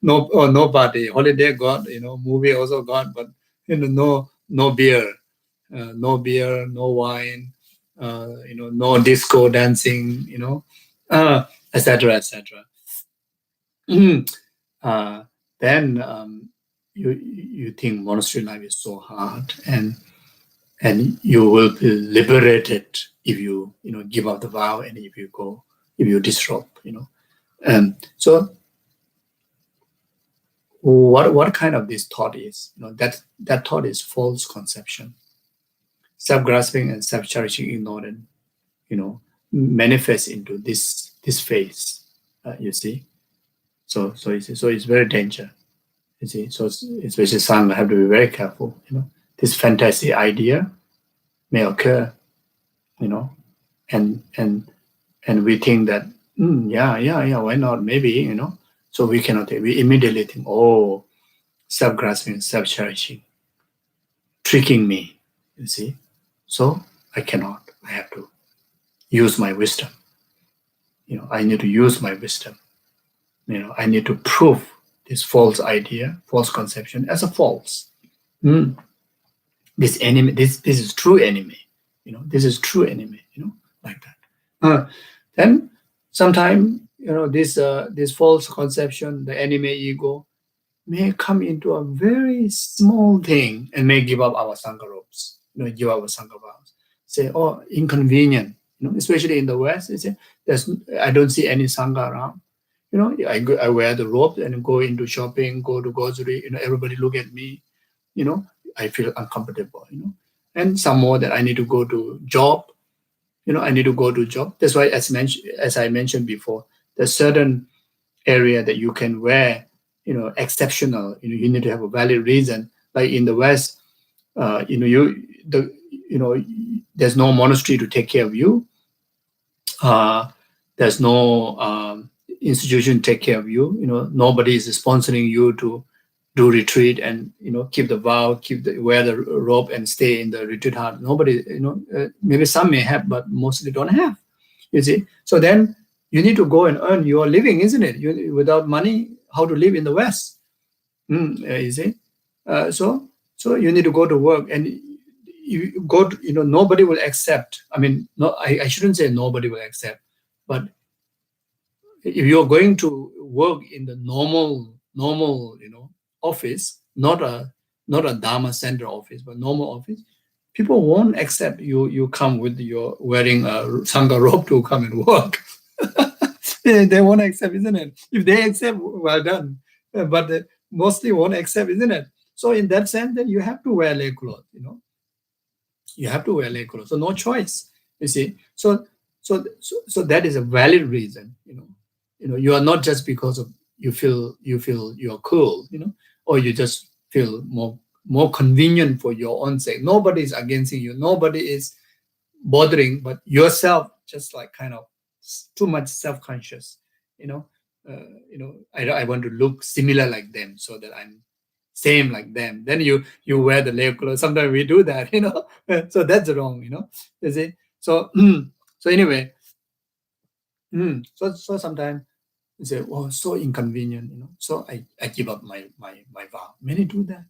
no party. Holiday God, movie also God, but no beer, no wine, no disco dancing, etc. Then you think monastery life is so hard, and you will be liberated if you give up the vow and if you disrobe, so what kind of this thought is, that thought is false conception, self-grasping and self-cherishing ignorance, manifest into this phase, you see. So it's very dangerous, you see. So especially Sangha have to be very careful, this fantasy idea may occur, and we think that why not, maybe, so we cannot take, we immediately think, oh, self-grasping, self-cherishing, tricking me, you see. So I cannot, I have to use my wisdom, I need to use my wisdom, I need to prove this false idea, false conception as a false. This enemy, this is true enemy, this is true enemy, like that. Then sometimes, this false conception, the enemy ego, may come into a very small thing and may give up our Sangha robes, give up our Sangha vows. Say, oh, inconvenient, especially in the West, I don't see any Sangha around. I wear the robe and go into shopping, go to grocery, everybody look at me, I feel uncomfortable, and some more that I need to go to job, I need to go to job. That's why, as I mentioned before, there's certain area that you can wear, exceptional, you need to have a valid reason. Like in the West, there's no monastery to take care of you. There's no institution to take care of you. Nobody is sponsoring you to do retreat and keep the vow, wear the robe and stay in the retreat hut. Nobody, maybe some may have, but mostly don't have. You see, so then you need to go and earn your living, isn't it? Without money, how to live in the West? You see, so you need to go to work, and you go to, nobody will accept. I mean, no, I shouldn't say nobody will accept, but if you're going to work in the normal, office, not a Dharma center office, but normal office, people won't accept you come with your wearing a Sangha robe to come and work. They won't accept, isn't it? If they accept, well done. But they mostly won't accept, isn't it? So in that sense, then you have to wear lay clothes, You have to wear lay clothes. So no choice, you see. So that is a valid reason, You are not just because of you feel you're cool, or you just feel more convenient for your own sake. Nobody is against you. Nobody is bothering, but yourself just like kind of too much self-conscious. I want to look similar like them so that I'm same like them. Then you wear the leg clothes. Sometimes we do that, so that's wrong, you see. So so anyway, so sometimes you say, oh, so inconvenient, so I give up my vow. Many do that.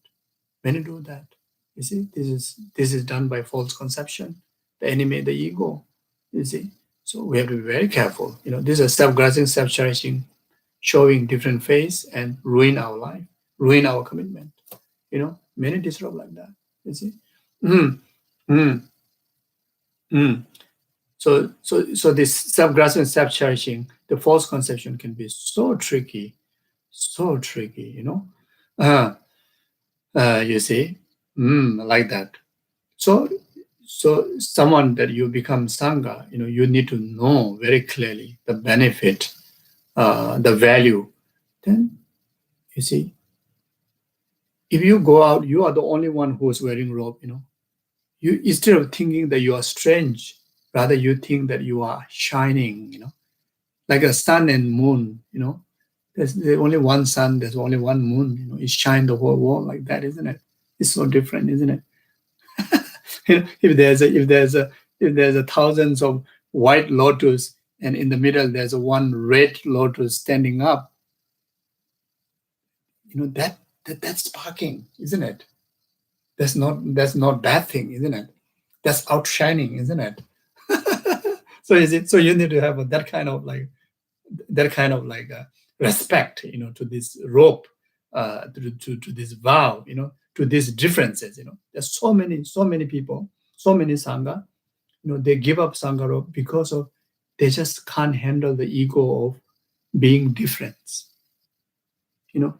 You see, this is done by false conception, the enemy, the ego, you see. So we have to be very careful. This is self-grasping, self-cherishing, showing different face and ruin our life, ruin our commitment. Many disrupt like that, you see. Mm, mm, mm. So this self-grasping, self-cherishing, the false conception can be so tricky, you see, like that. So someone that you become Sangha, you need to know very clearly the benefit, the value. Then, you see, if you go out, you are the only one who is wearing robe, You, instead of thinking that you are strange, rather you think that you are shining, like a sun and moon, There's only one sun, there's only one moon, it shines the whole world like that, isn't it? It's so different, isn't it? If there's a thousands of white lotus and in the middle there's a one red lotus standing up, that's sparking, isn't it? That's not bad thing, isn't it? That's outshining, isn't it? So is it? So you need to have that kind of respect, to this rope, to this vow, to these differences. There's so many people, so many Sangha, they give up Sangha rope because of they just can't handle the ego of being different.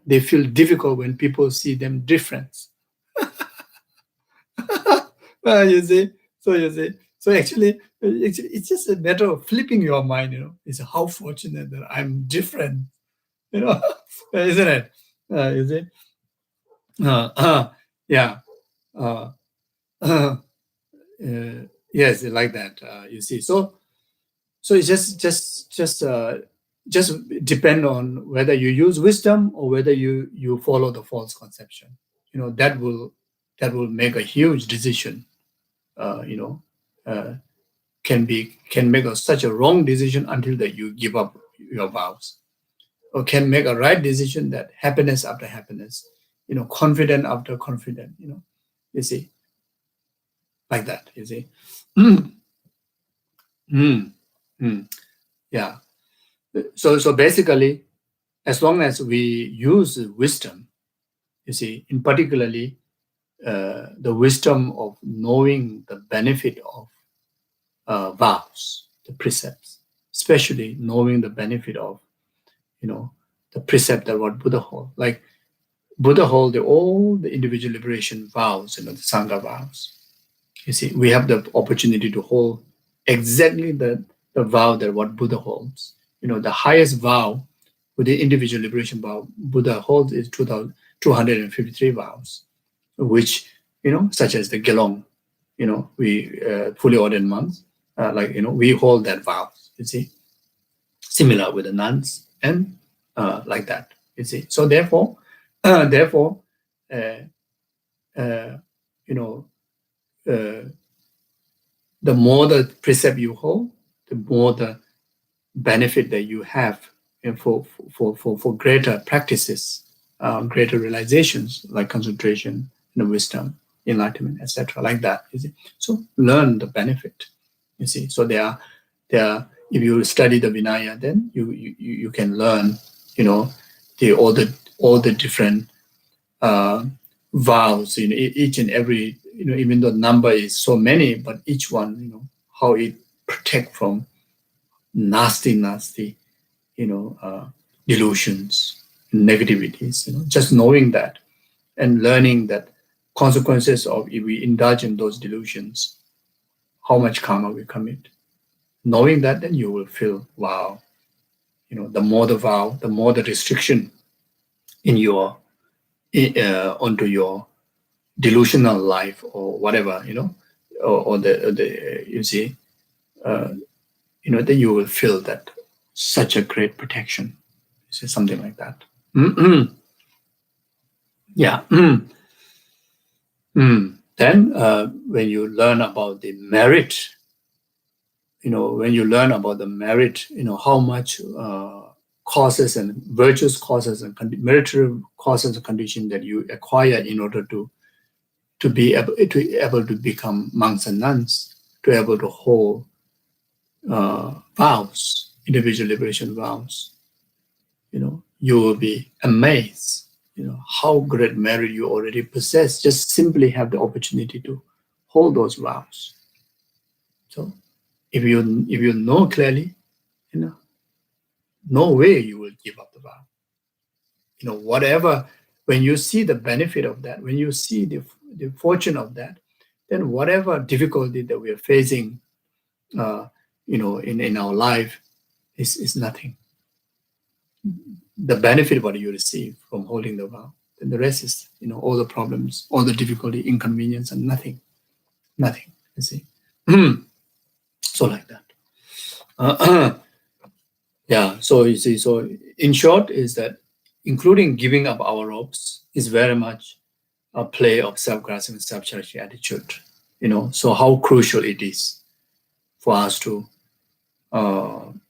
They feel difficult when people see them different. You see, so actually, it's just a matter of flipping your mind. It's how fortunate that I'm different. Isn't it? You see, yeah, uh, uh, yes, like that. You see, so it's just depend on whether you use wisdom or whether you follow the false conception. That will make a huge decision. Can make such a wrong decision until that you give up your vows, or can make a right decision that happiness after happiness, confident after confident, you see, like that, you see. Yeah. So basically, as long as we use wisdom, you see, in particularly the wisdom of knowing the benefit of vows, the precepts, especially knowing the benefit of, the precept that what Buddha hold. Like Buddha hold all the individual liberation vows, the Sangha vows. You see, we have the opportunity to hold exactly the vow that what Buddha holds. The highest vow with the individual liberation vow Buddha holds is 253 vows, which, such as the Gelong, we fully ordained monks, we hold that vow, you see, similar with the nuns and like that, you see. So therefore, uh, the more the precept you hold, the more the benefit that you have for greater practices, greater realizations like concentration, wisdom, enlightenment, etc., like that. You see, so learn the benefit. You see, so there are if you study the Vinaya, then you can learn, all the different vows. Each and every, even though number is so many, but each one, how it protect from nasty, delusions, negativities. Just knowing that and learning that consequences of if we indulge in those delusions, how much karma we commit. Knowing that, then you will feel, wow, the more the vow, the more the restriction in your onto your delusional life or whatever, or the you see, then you will feel that such a great protection. So something like that. Mm-hmm. Yeah. Then when you learn about the merit, when you learn about the merit, how much causes and virtuous causes and meritorious causes and conditions that you acquire in order to be able to become monks and nuns, to able to hold vows, individual liberation vows, you will be amazed, how great merit you already possess. Just simply have the opportunity to hold those vows. So if you know clearly, no way you will give up the vow. Whatever, when you see the benefit of that, when you see the fortune of that, then whatever difficulty that we are facing, in our life is nothing. The benefit what you receive from holding the vow, then the rest is, all the problems, all the difficulty, inconvenience, and nothing, you see. So like that. Yeah, so you see, so in short is that including giving up our robes is very much a play of self-grasping and self-cherishing attitude, so how crucial it is for us to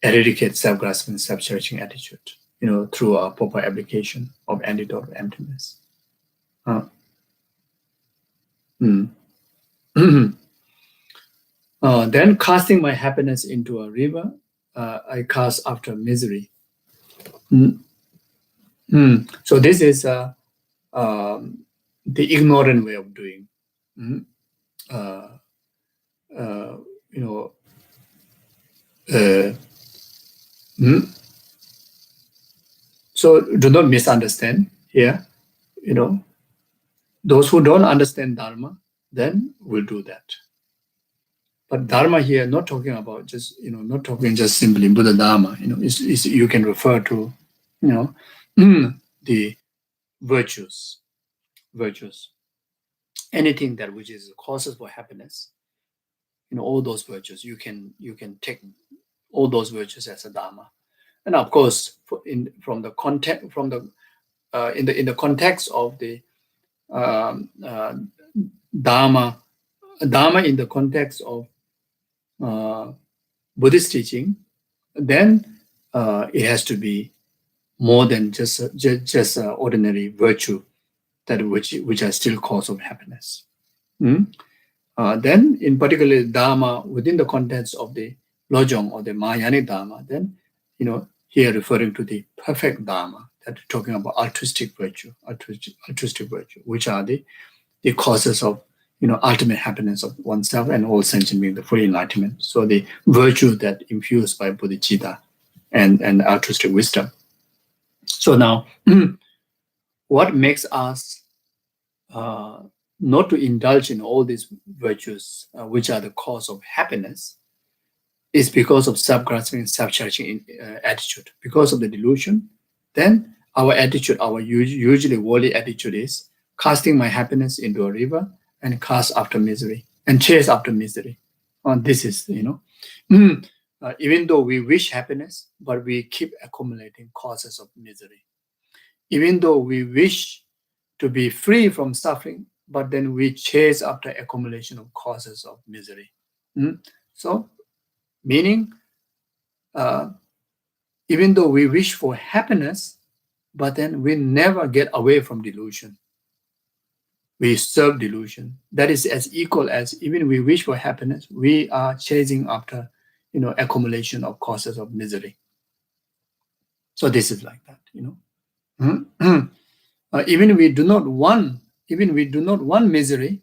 eradicate self-grasping and self-cherishing attitude, through our proper application of antidote of emptiness. Then casting my happiness into a river, I cast after misery. So this is the ignorant way of doing. So do not misunderstand here. Those who don't understand Dharma, then will do that. But Dharma here, not talking about just, not talking just simply Buddha Dharma, you can refer to, the virtues. Anything that which is causes for happiness, all those virtues, you can take all those virtues as a Dharma. And of course, in the context of the Dharma in the context of Buddhist teaching, then it has to be more than just ordinary virtue that which are still cause of happiness. Then, in particular, Dharma within the context of the Lojong or the Mahayanic Dharma, then here referring to the perfect Dharma, that talking about altruistic virtue, which are the causes of ultimate happiness of oneself and all sentient beings, the full enlightenment. So the virtue that infused by bodhicitta and altruistic wisdom. So now, what makes us not to indulge in all these virtues, which are the cause of happiness, is because of self-grasping and self-cherishing attitude. Because of the delusion, then our attitude, our usually worldly attitude is casting my happiness into a river and cast after misery and chase after misery. This is, even though we wish happiness, but we keep accumulating causes of misery. Even though we wish to be free from suffering, but then we chase after accumulation of causes of misery. So, meaning, even though we wish for happiness, but then we never get away from delusion. We serve delusion. That is as equal as even we wish for happiness, we are chasing after, accumulation of causes of misery. So this is like that, even we do not want misery,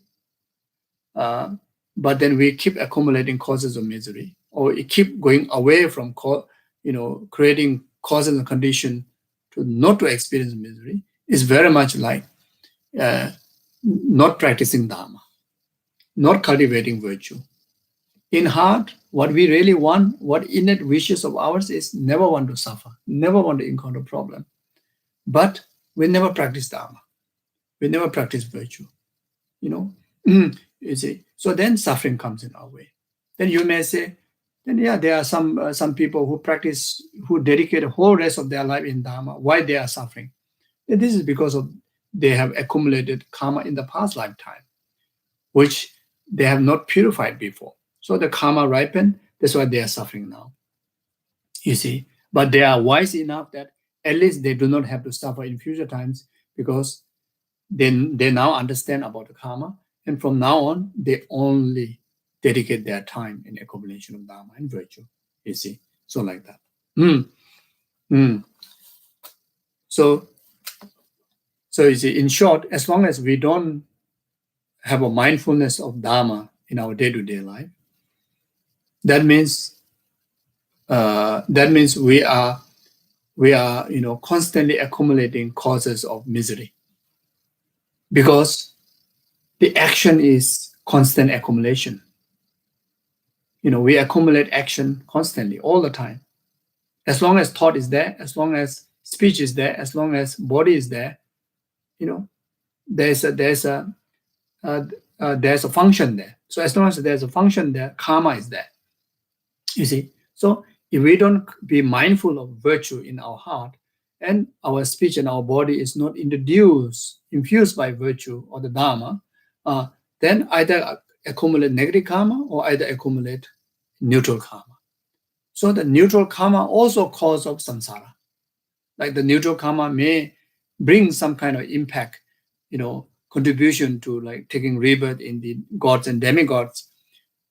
but then we keep accumulating causes of misery, or we keep going away from creating causes and condition to not to experience misery, is very much like not practicing Dharma, not cultivating virtue. In heart, what we really want, what innate wishes of ours is never want to suffer, never want to encounter problem. But we never practice Dharma. We never practice virtue. You see. So then suffering comes in our way. Then you may say, then yeah, there are some people who practice, who dedicate the whole rest of their life in Dharma. Why they are suffering? And this is because of they have accumulated karma in the past lifetime, which they have not purified before. So the karma ripened. That's why they are suffering now. You see, but they are wise enough that at least they do not have to suffer in future times, because they now understand about the karma, and from now on they only dedicate their time in accumulation of dharma and virtue. You see, so like that. Mm, mm. So you see, in short, as long as we don't have a mindfulness of dharma in our day-to-day life, that means we are constantly accumulating causes of misery, because the action is constant accumulation. We accumulate action constantly all the time. As long as thought is there, as long as speech is there, as long as body is there, there's a function there. So as long as there's a function there, karma is there. You see, so if we don't be mindful of virtue in our heart, and our speech and our body is not infused by virtue or the dharma, then either accumulate negative karma or either accumulate neutral karma. So the neutral karma also cause of samsara. Like the neutral karma may bring some kind of impact, contribution to like taking rebirth in the gods and demigods,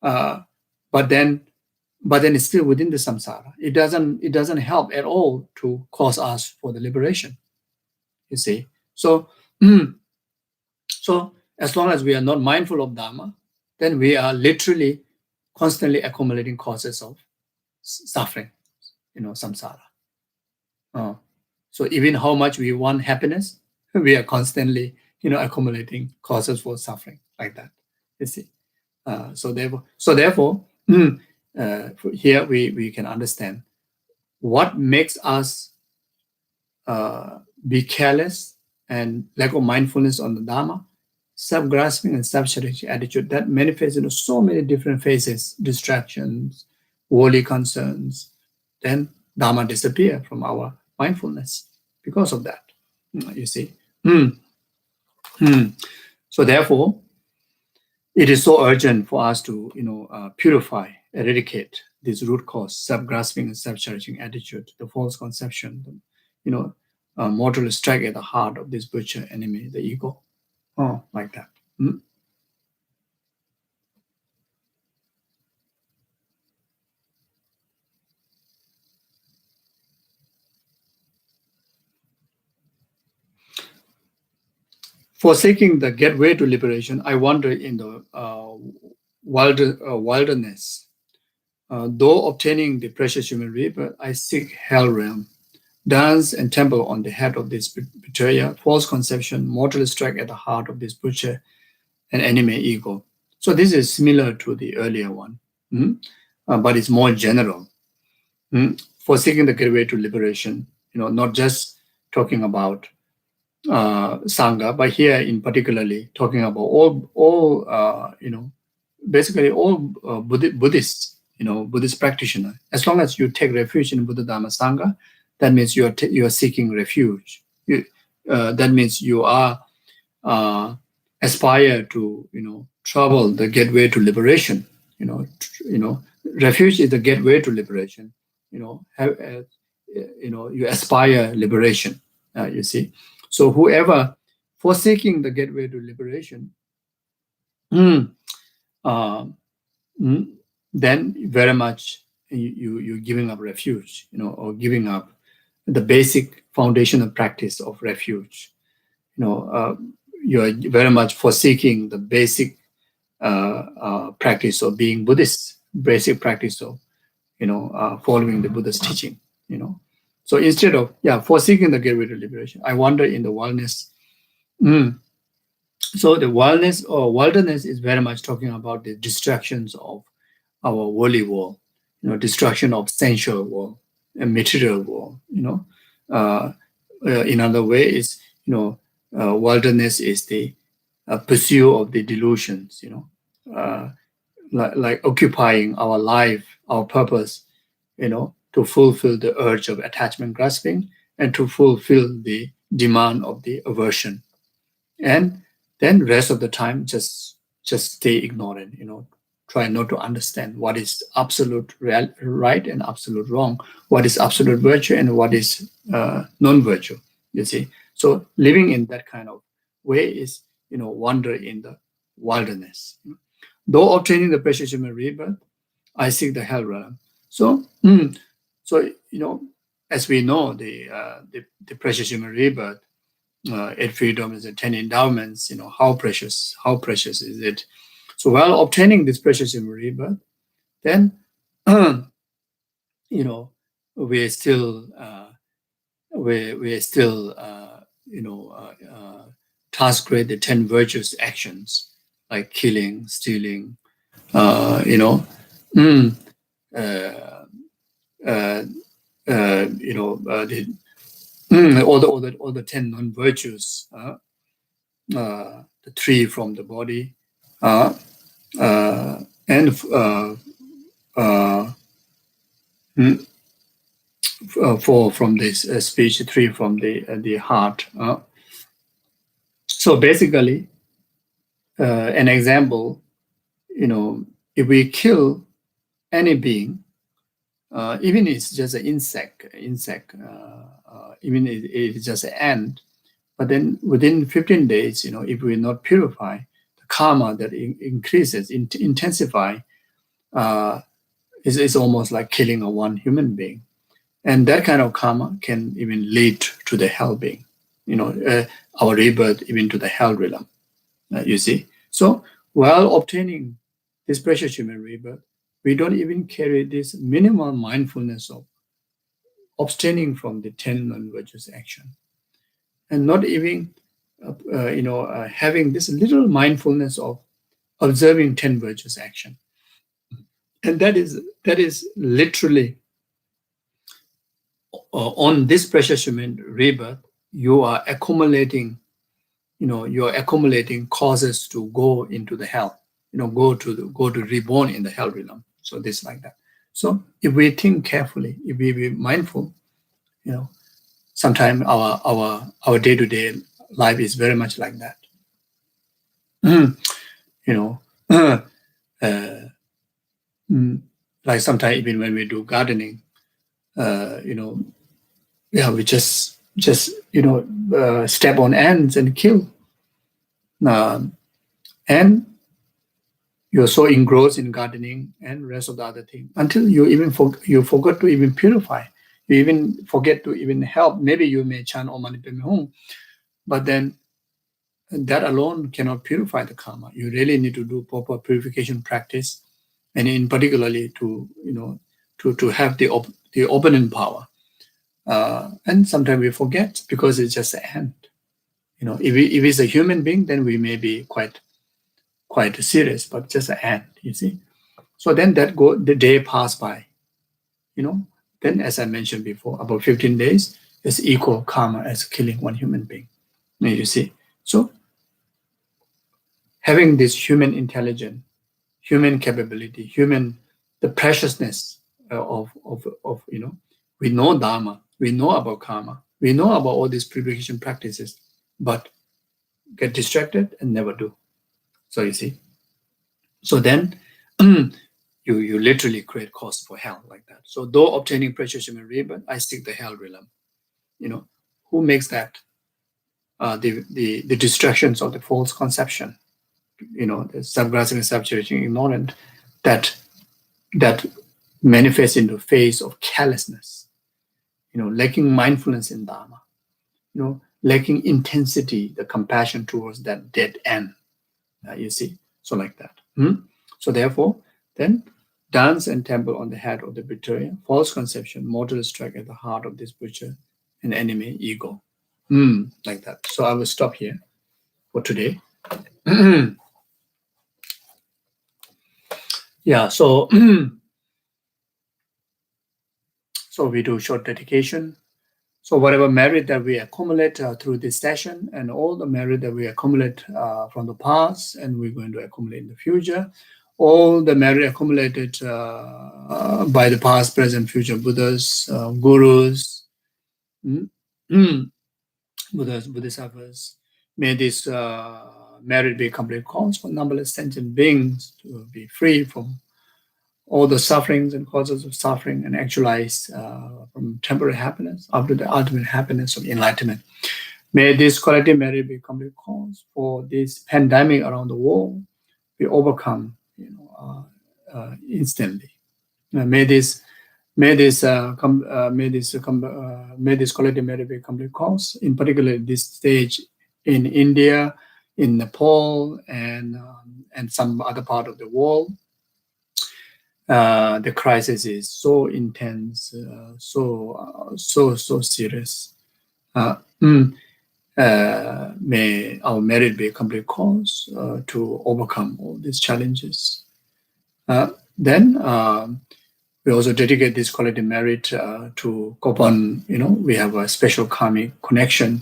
but then it's still within the samsara. It doesn't help at all to cause us for the liberation. You see, so so as long as we are not mindful of dharma, then we are literally constantly accumulating causes of suffering, samsara. So even how much we want happiness, we are constantly, accumulating causes for suffering like that. You see, so therefore, here we can understand what makes us be careless and lack of mindfulness on the Dharma, self-grasping and self-cherishing attitude that manifests in so many different phases, distractions, worldly concerns. Then Dharma disappear from our mindfulness because of that. You see. So therefore, it is so urgent for us to, purify, eradicate this root cause, self-grasping and self-cherishing attitude, the false conception, mortal strike at the heart of this butcher enemy, the ego. Like that. Forsaking the gateway to liberation, I wander in the wilderness. Though obtaining the precious human rebirth, I seek hell realm. Dance and temple on the head of this betrayer, false conception, mortal strike at the heart of this butcher, and enemy ego. So this is similar to the earlier one, but it's more general. Forsaking the gateway to liberation, not just talking about Sangha, but here in particularly talking about all basically all Buddhists, Buddhist practitioner. As long as you take refuge in Buddha Dharma Sangha, that means you are seeking refuge. That means you are aspire to travel the gateway to liberation. Refuge is the gateway to liberation. You aspire liberation. You see. So whoever forsaking the gateway to liberation, then very much you're giving up refuge, or giving up the basic foundational practice of refuge. You are very much forsaking the basic practice of being Buddhist, basic practice of following the Buddha's teaching. So instead of forsaking the gateway to liberation, I wander in the wilderness. So the wilderness or wilderness is very much talking about the distractions of our worldly world, destruction of sensual world and material world. In other way, is wilderness is the pursuit of the delusions. like occupying our life, our purpose, to fulfill the urge of attachment grasping and to fulfill the demand of the aversion. And then rest of the time just stay ignorant, try not to understand what is absolute right and absolute wrong, what is absolute virtue and what is non-virtue, you see. So living in that kind of way is, wander in the wilderness. Though obtaining the precious human rebirth, I seek the hell realm. So, so as we know, the precious human rebirth, 8 freedoms and 10 endowments. How precious is it? So while obtaining this precious human rebirth, then we're still transgress the 10 virtuous actions like killing, stealing, mm, uh, uh, all the 10 non-virtues, the 3 from the body, and 4 from this speech, 3 from the heart. So basically, an example, if we kill any being, even it's just an insect, even it's just an ant, but then within 15 days, if we not purify, the karma that increases, intensify, is almost like killing a one human being. And that kind of karma can even lead to the hell being, our rebirth even to the hell realm, you see. So while obtaining this precious human rebirth, we don't even carry this minimal mindfulness of abstaining from the 10 non-virtuous action, and not even having this little mindfulness of observing 10 virtuous action. And that is literally on this precious human rebirth, you are accumulating causes to go into the hell, go to reborn in the hell realm. So this like that. So if we think carefully, if we be mindful, sometimes our day-to-day life is very much like that. Like sometimes even when we do gardening, we just step on ants and kill. And you're so engrossed in gardening and rest of the other thing until you even you forget to even purify. You even forget to even help. Maybe you may chant Om Mani Padme Hum, but then that alone cannot purify the karma. You really need to do proper purification practice, and in particularly to have the opening power. And sometimes we forget because it's just an ant. If it's a human being, then we may be quite serious, but just an ant, you see. So then the day passed by, then as I mentioned before, about 15 days is equal karma as killing one human being, you see. So having this human intelligence, human capability, the preciousness of we know Dharma, we know about karma, we know about all these purification practices, but get distracted and never do. So you see. So then you literally create cause for hell like that. So though obtaining precious human rebirth, I seek the hell realm. Who makes that? The distractions of the false conception, the self-grasping, self-cherishing, ignorant, that manifests in the face of carelessness, lacking mindfulness in Dharma, lacking intensity, the compassion towards that dead end, you see. So like that. So therefore, then dance and temple on the head of the betrayer, false conception, mortal strike at the heart of this butcher, an enemy, ego. Like that. So I will stop here for today. Yeah, so so we do short dedication. So whatever merit that we accumulate through this session, and all the merit that we accumulate from the past, and we're going to accumulate in the future, all the merit accumulated by the past, present, future Buddhas, gurus, Buddhas, Bodhisattvas. May this merit be complete cause for numberless sentient beings to be free from all the sufferings and causes of suffering and actualize from temporary happiness up to the ultimate happiness of enlightenment. May this collective merit be complete cause for this pandemic around the world be overcome, instantly. May this collective merit be complete cause, in particular this stage in India, in Nepal, and some other part of the world. The crisis is so intense, so serious. May our merit be a complete cause to overcome all these challenges. Then we also dedicate this collective merit to Kopan. We have a special karmic connection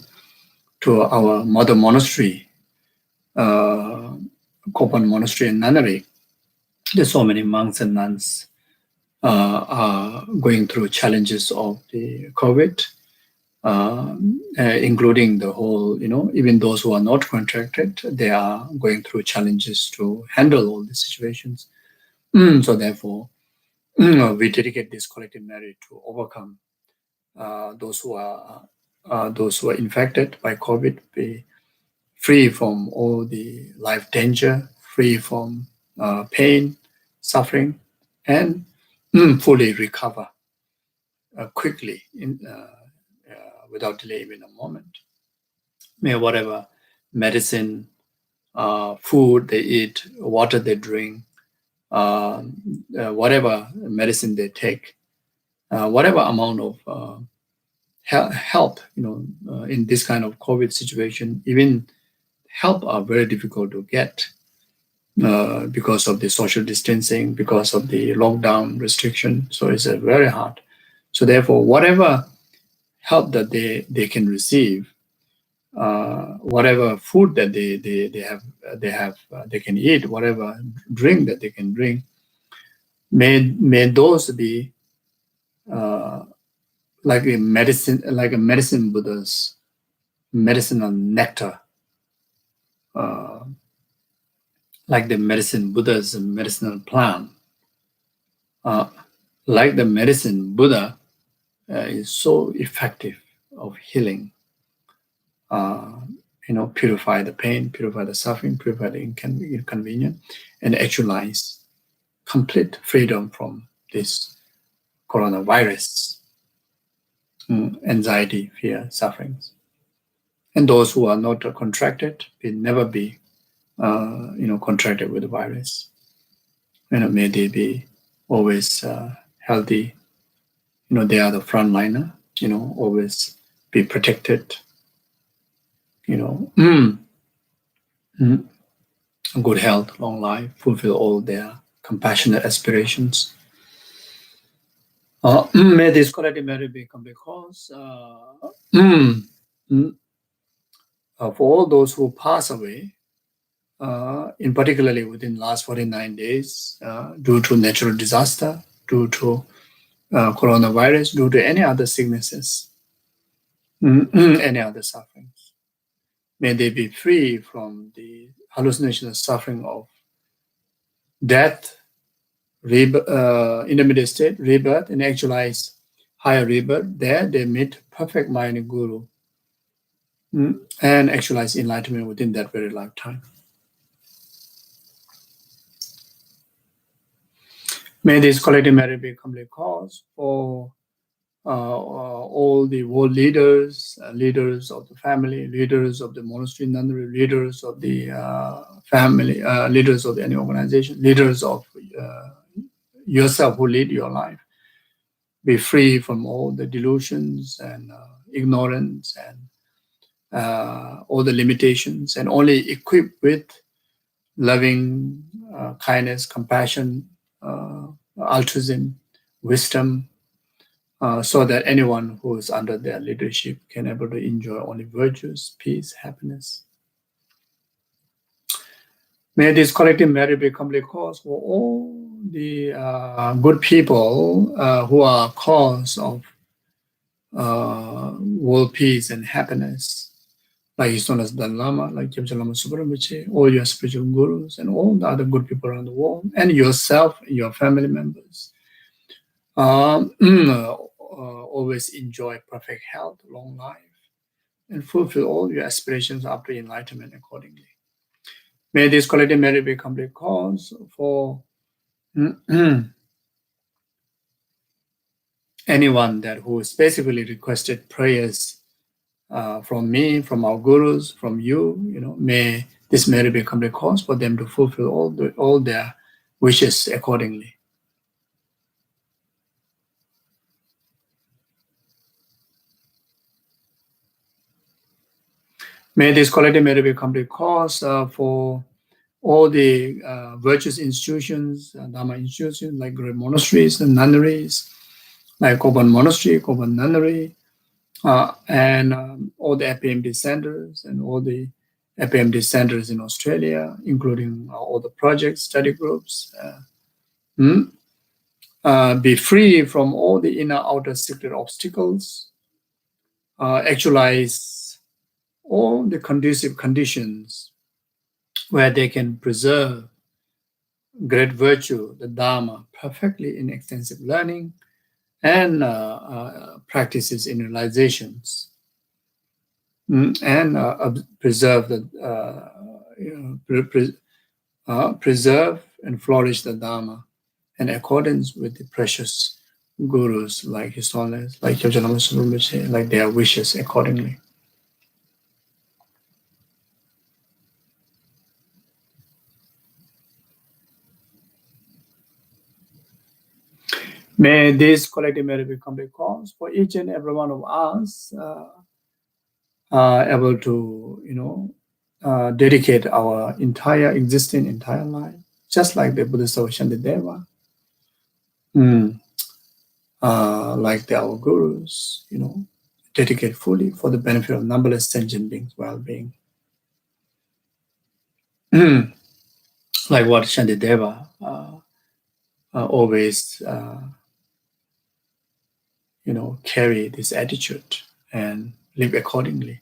to our mother monastery, Kopan Monastery in Nunnery. There's so many monks and nuns are going through challenges of the COVID, including the whole, even those who are not contracted, they are going through challenges to handle all these situations. So therefore, we dedicate this collective merit to overcome those who are infected by COVID, be free from all the life danger, free from pain, suffering, and fully recover quickly without delay even a moment. May whatever medicine, food they eat, water they drink, whatever medicine they take, whatever amount of help, in this kind of COVID situation, even help are very difficult to get because of the social distancing, because of the lockdown restriction. So it's very hard. So therefore, whatever help that they can receive, whatever food that they can eat, whatever drink that they can drink, may those be like a medicine Buddha's medicinal nectar, like the medicine Buddha's medicinal plant, like the medicine Buddha is so effective of healing. Purify the pain, purify the suffering, purify the inconvenience, and actualize complete freedom from this coronavirus, anxiety, fear, sufferings. And those who are not contracted will never be, contracted with the virus. May they be always healthy. They are the frontliner. Always be protected. Good health, long life, fulfill all their compassionate aspirations. May this collective merit be complete cause for all those who pass away, in particularly within the last 49 days, due to natural disaster, due to coronavirus, due to any other sicknesses, any other sufferings. May they be free from the hallucination and suffering of death, intermediate state, rebirth, and actualize higher rebirth. There they meet perfect mind guru and actualize enlightenment within that very lifetime. May this collective merit be a complete cause for all the world leaders, leaders of the family, leaders of the monastery, nunnery, leaders of the family, leaders of any organization, leaders of yourself who lead your life. Be free from all the delusions and ignorance and all the limitations, and only equipped with loving, kindness, compassion, altruism, wisdom, so that anyone who is under their leadership can able to enjoy only virtues, peace, happiness. May this collective merit be complete cause for all the good people who are cause of world peace and happiness, like His Holiness Dalai Lama, like Geshe Subramuchi, all your spiritual gurus, and all the other good people around the world, and yourself, your family members. Always enjoy perfect health, long life, and fulfill all your aspirations after enlightenment accordingly. May this collective merit be complete cause for anyone that who specifically requested prayers from me, from our gurus, from you. May this merit be complete cause for them to fulfill all their wishes accordingly. May this collective merit be complete cause for all the virtuous institutions, Dharma institutions, like great monasteries and nunneries, like Koban Monastery, Koban Nunnery, and all the FPMD centers and all the FPMD centers in Australia, including all the projects, study groups. Be free from all the inner outer secret obstacles, actualize all the conducive conditions where they can preserve great virtue, the Dharma, perfectly in extensive learning and practices in realizations, and preserve preserve and flourish the Dharma in accordance with the precious gurus like His Holiness, like Geshe, like their wishes accordingly. May this collective merit be complete cause for each and every one of us able to, dedicate our entire life, just like the Buddhist of Shantideva, like our gurus, dedicate fully for the benefit of numberless sentient beings' well-being. Like what Shantideva always, carry this attitude and live accordingly.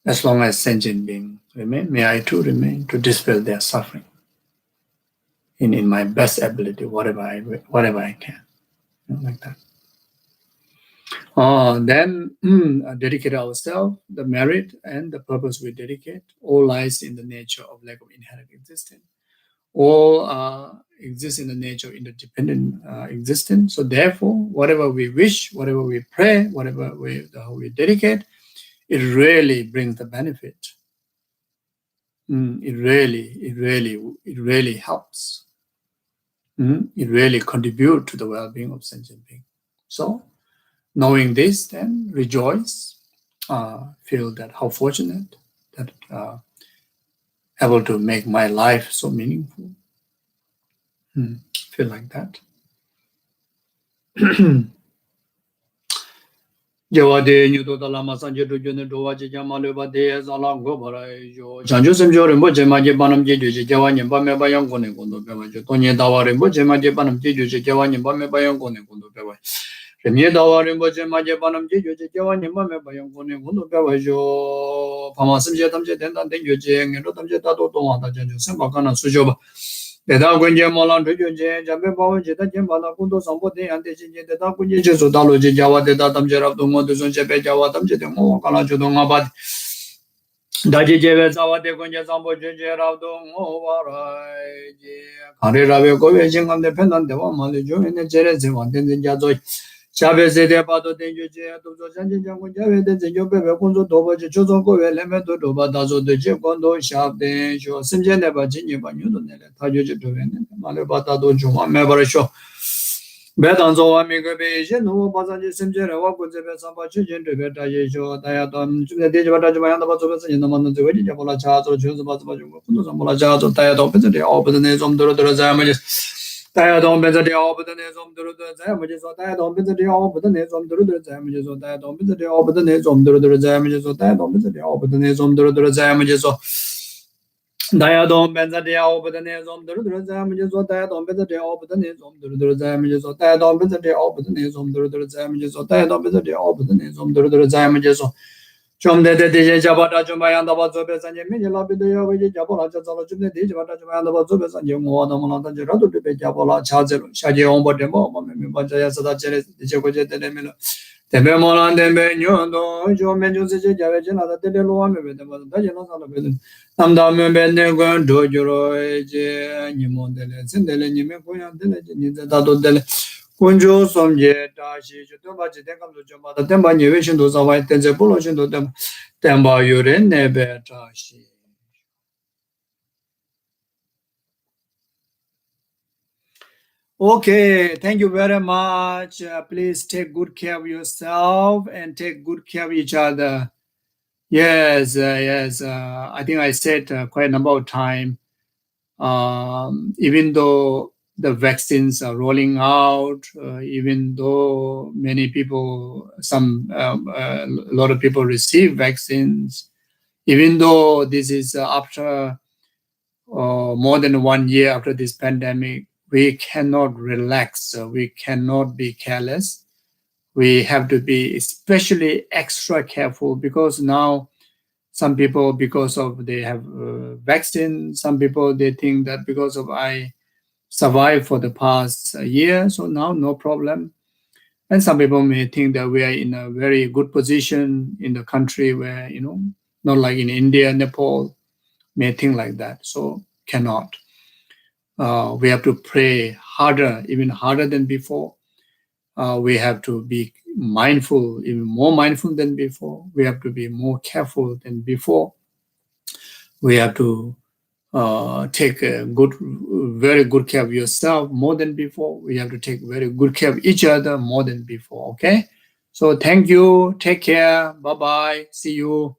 As long as sentient beings remain, may I too remain to dispel their suffering in my best ability, whatever I can, like that. Then dedicate ourselves, the merit and the purpose we dedicate, all lies in the nature of lack of inherent existence. All exist in the nature of interdependent existence. So therefore, whatever we wish, whatever we pray, whatever we dedicate, it really brings the benefit. It really helps. It really contributes to the well-being of sentient being. So, knowing this, then rejoice, feel that how fortunate that able to make my life so meaningful. Feel like that. Jawade nyudo dalama sanje do jone do waje jamale ba de zalang go barai jo janjo semjo rembo jema je banam je je jawanye ba me ba yang kone kondo be ba jo tonye daware rembo jema je banam je je jawanye ba me ba yang kone kondo be ba remye daware rembo jema je banam je je jawanye ba me ba yang kone kondo be ba jo pama semje tamje dendan den je ngero tamje ta do wa da janjo semba kana sujo ba 대다 군제 몰랑 되죠 잡에 바wo 제다 젬발라 군도 상보대 안데 진제 대다 군제 제소 달로 제자와 대다 담제랍 동모도 손제배 자와 담제데 뭐 갈아줘도 마바 다지 제베 자와 대 군제 상보 제제랍 동모와라이 제 가레라베 고베 진간데 펜단데 와 말레 조에네 제레제 완전된 자조 자베세데 바도 된주제 도조 잔진장군 자베데 제요베베 군조 도버지 조정고베 레메도 도바다조데 제권도 샤데 쇼 심제네 바진이 바뉴도 내래 다조지 도베네 말레 바다도 좀 메버쇼 배단조와 미거베 이제 노 바자지 심제라와 군제베 삼바 주진도베 다예쇼 다야도 주네 대지바다지 마야도 바조베서 인도만도 저거지 잡올라 자조 주스 바조바 좀 군도 삼볼라 자조 다야도 베들이 어버드네 좀 들어자마지大家都别在聊不得那种都在么就说大家都别在聊不得那种都在么就说大家都别在聊不得那种都在么就说大家都别在聊不得那种都在么就说 Dayadom benza dia over the nails on the damages or diadom benza dia over the nails on the damages or diadom benza dia over the nails on the damages or diadom benza dia over the nails on the damages. Chom de Jabata Jumayanda Bazobes and Yamila Video, Jabala Jazala Jum, the Jabata Jumayanda Bazobes and Yamada Gerado to be Jabala Chazel, Shaji on board the moment, Bajaya Sada, the Jacojet de Milo. The Bemola and the Benyo, Joe Menus, Javajana, the Deluan with the Dajana. Namdam Benego, Dojuro, Nimon Dele, Sindele, Nimekoya, Dele, Dado Dele. Kunjo Somje, Dashi, Jutumba, Jidekam, Jumba, the Temba, Nivation, those are white, and the pollution to them. Temba, Urin, Nebe, Dashi. Okay, thank you very much. Please take good care of yourself and take good care of each other. Yes, yes. I think I said quite a number of times. Even though the vaccines are rolling out, even though many people, a lot of people receive vaccines, even though this is after more than 1 year after this pandemic, we cannot relax. We cannot be careless. We have to be especially extra careful because now some people, because of they have vaccine, some people they think that because of I survived for the past year, so now no problem. And some people may think that we are in a very good position in the country where, not like in India, Nepal, may think like that. So cannot. We have to pray harder, even harder than before. We have to be mindful, even more mindful than before. We have to be more careful than before. We have to take very good care of yourself more than before. We have to take very good care of each other more than before. Okay. So thank you. Take care. Bye bye. See you.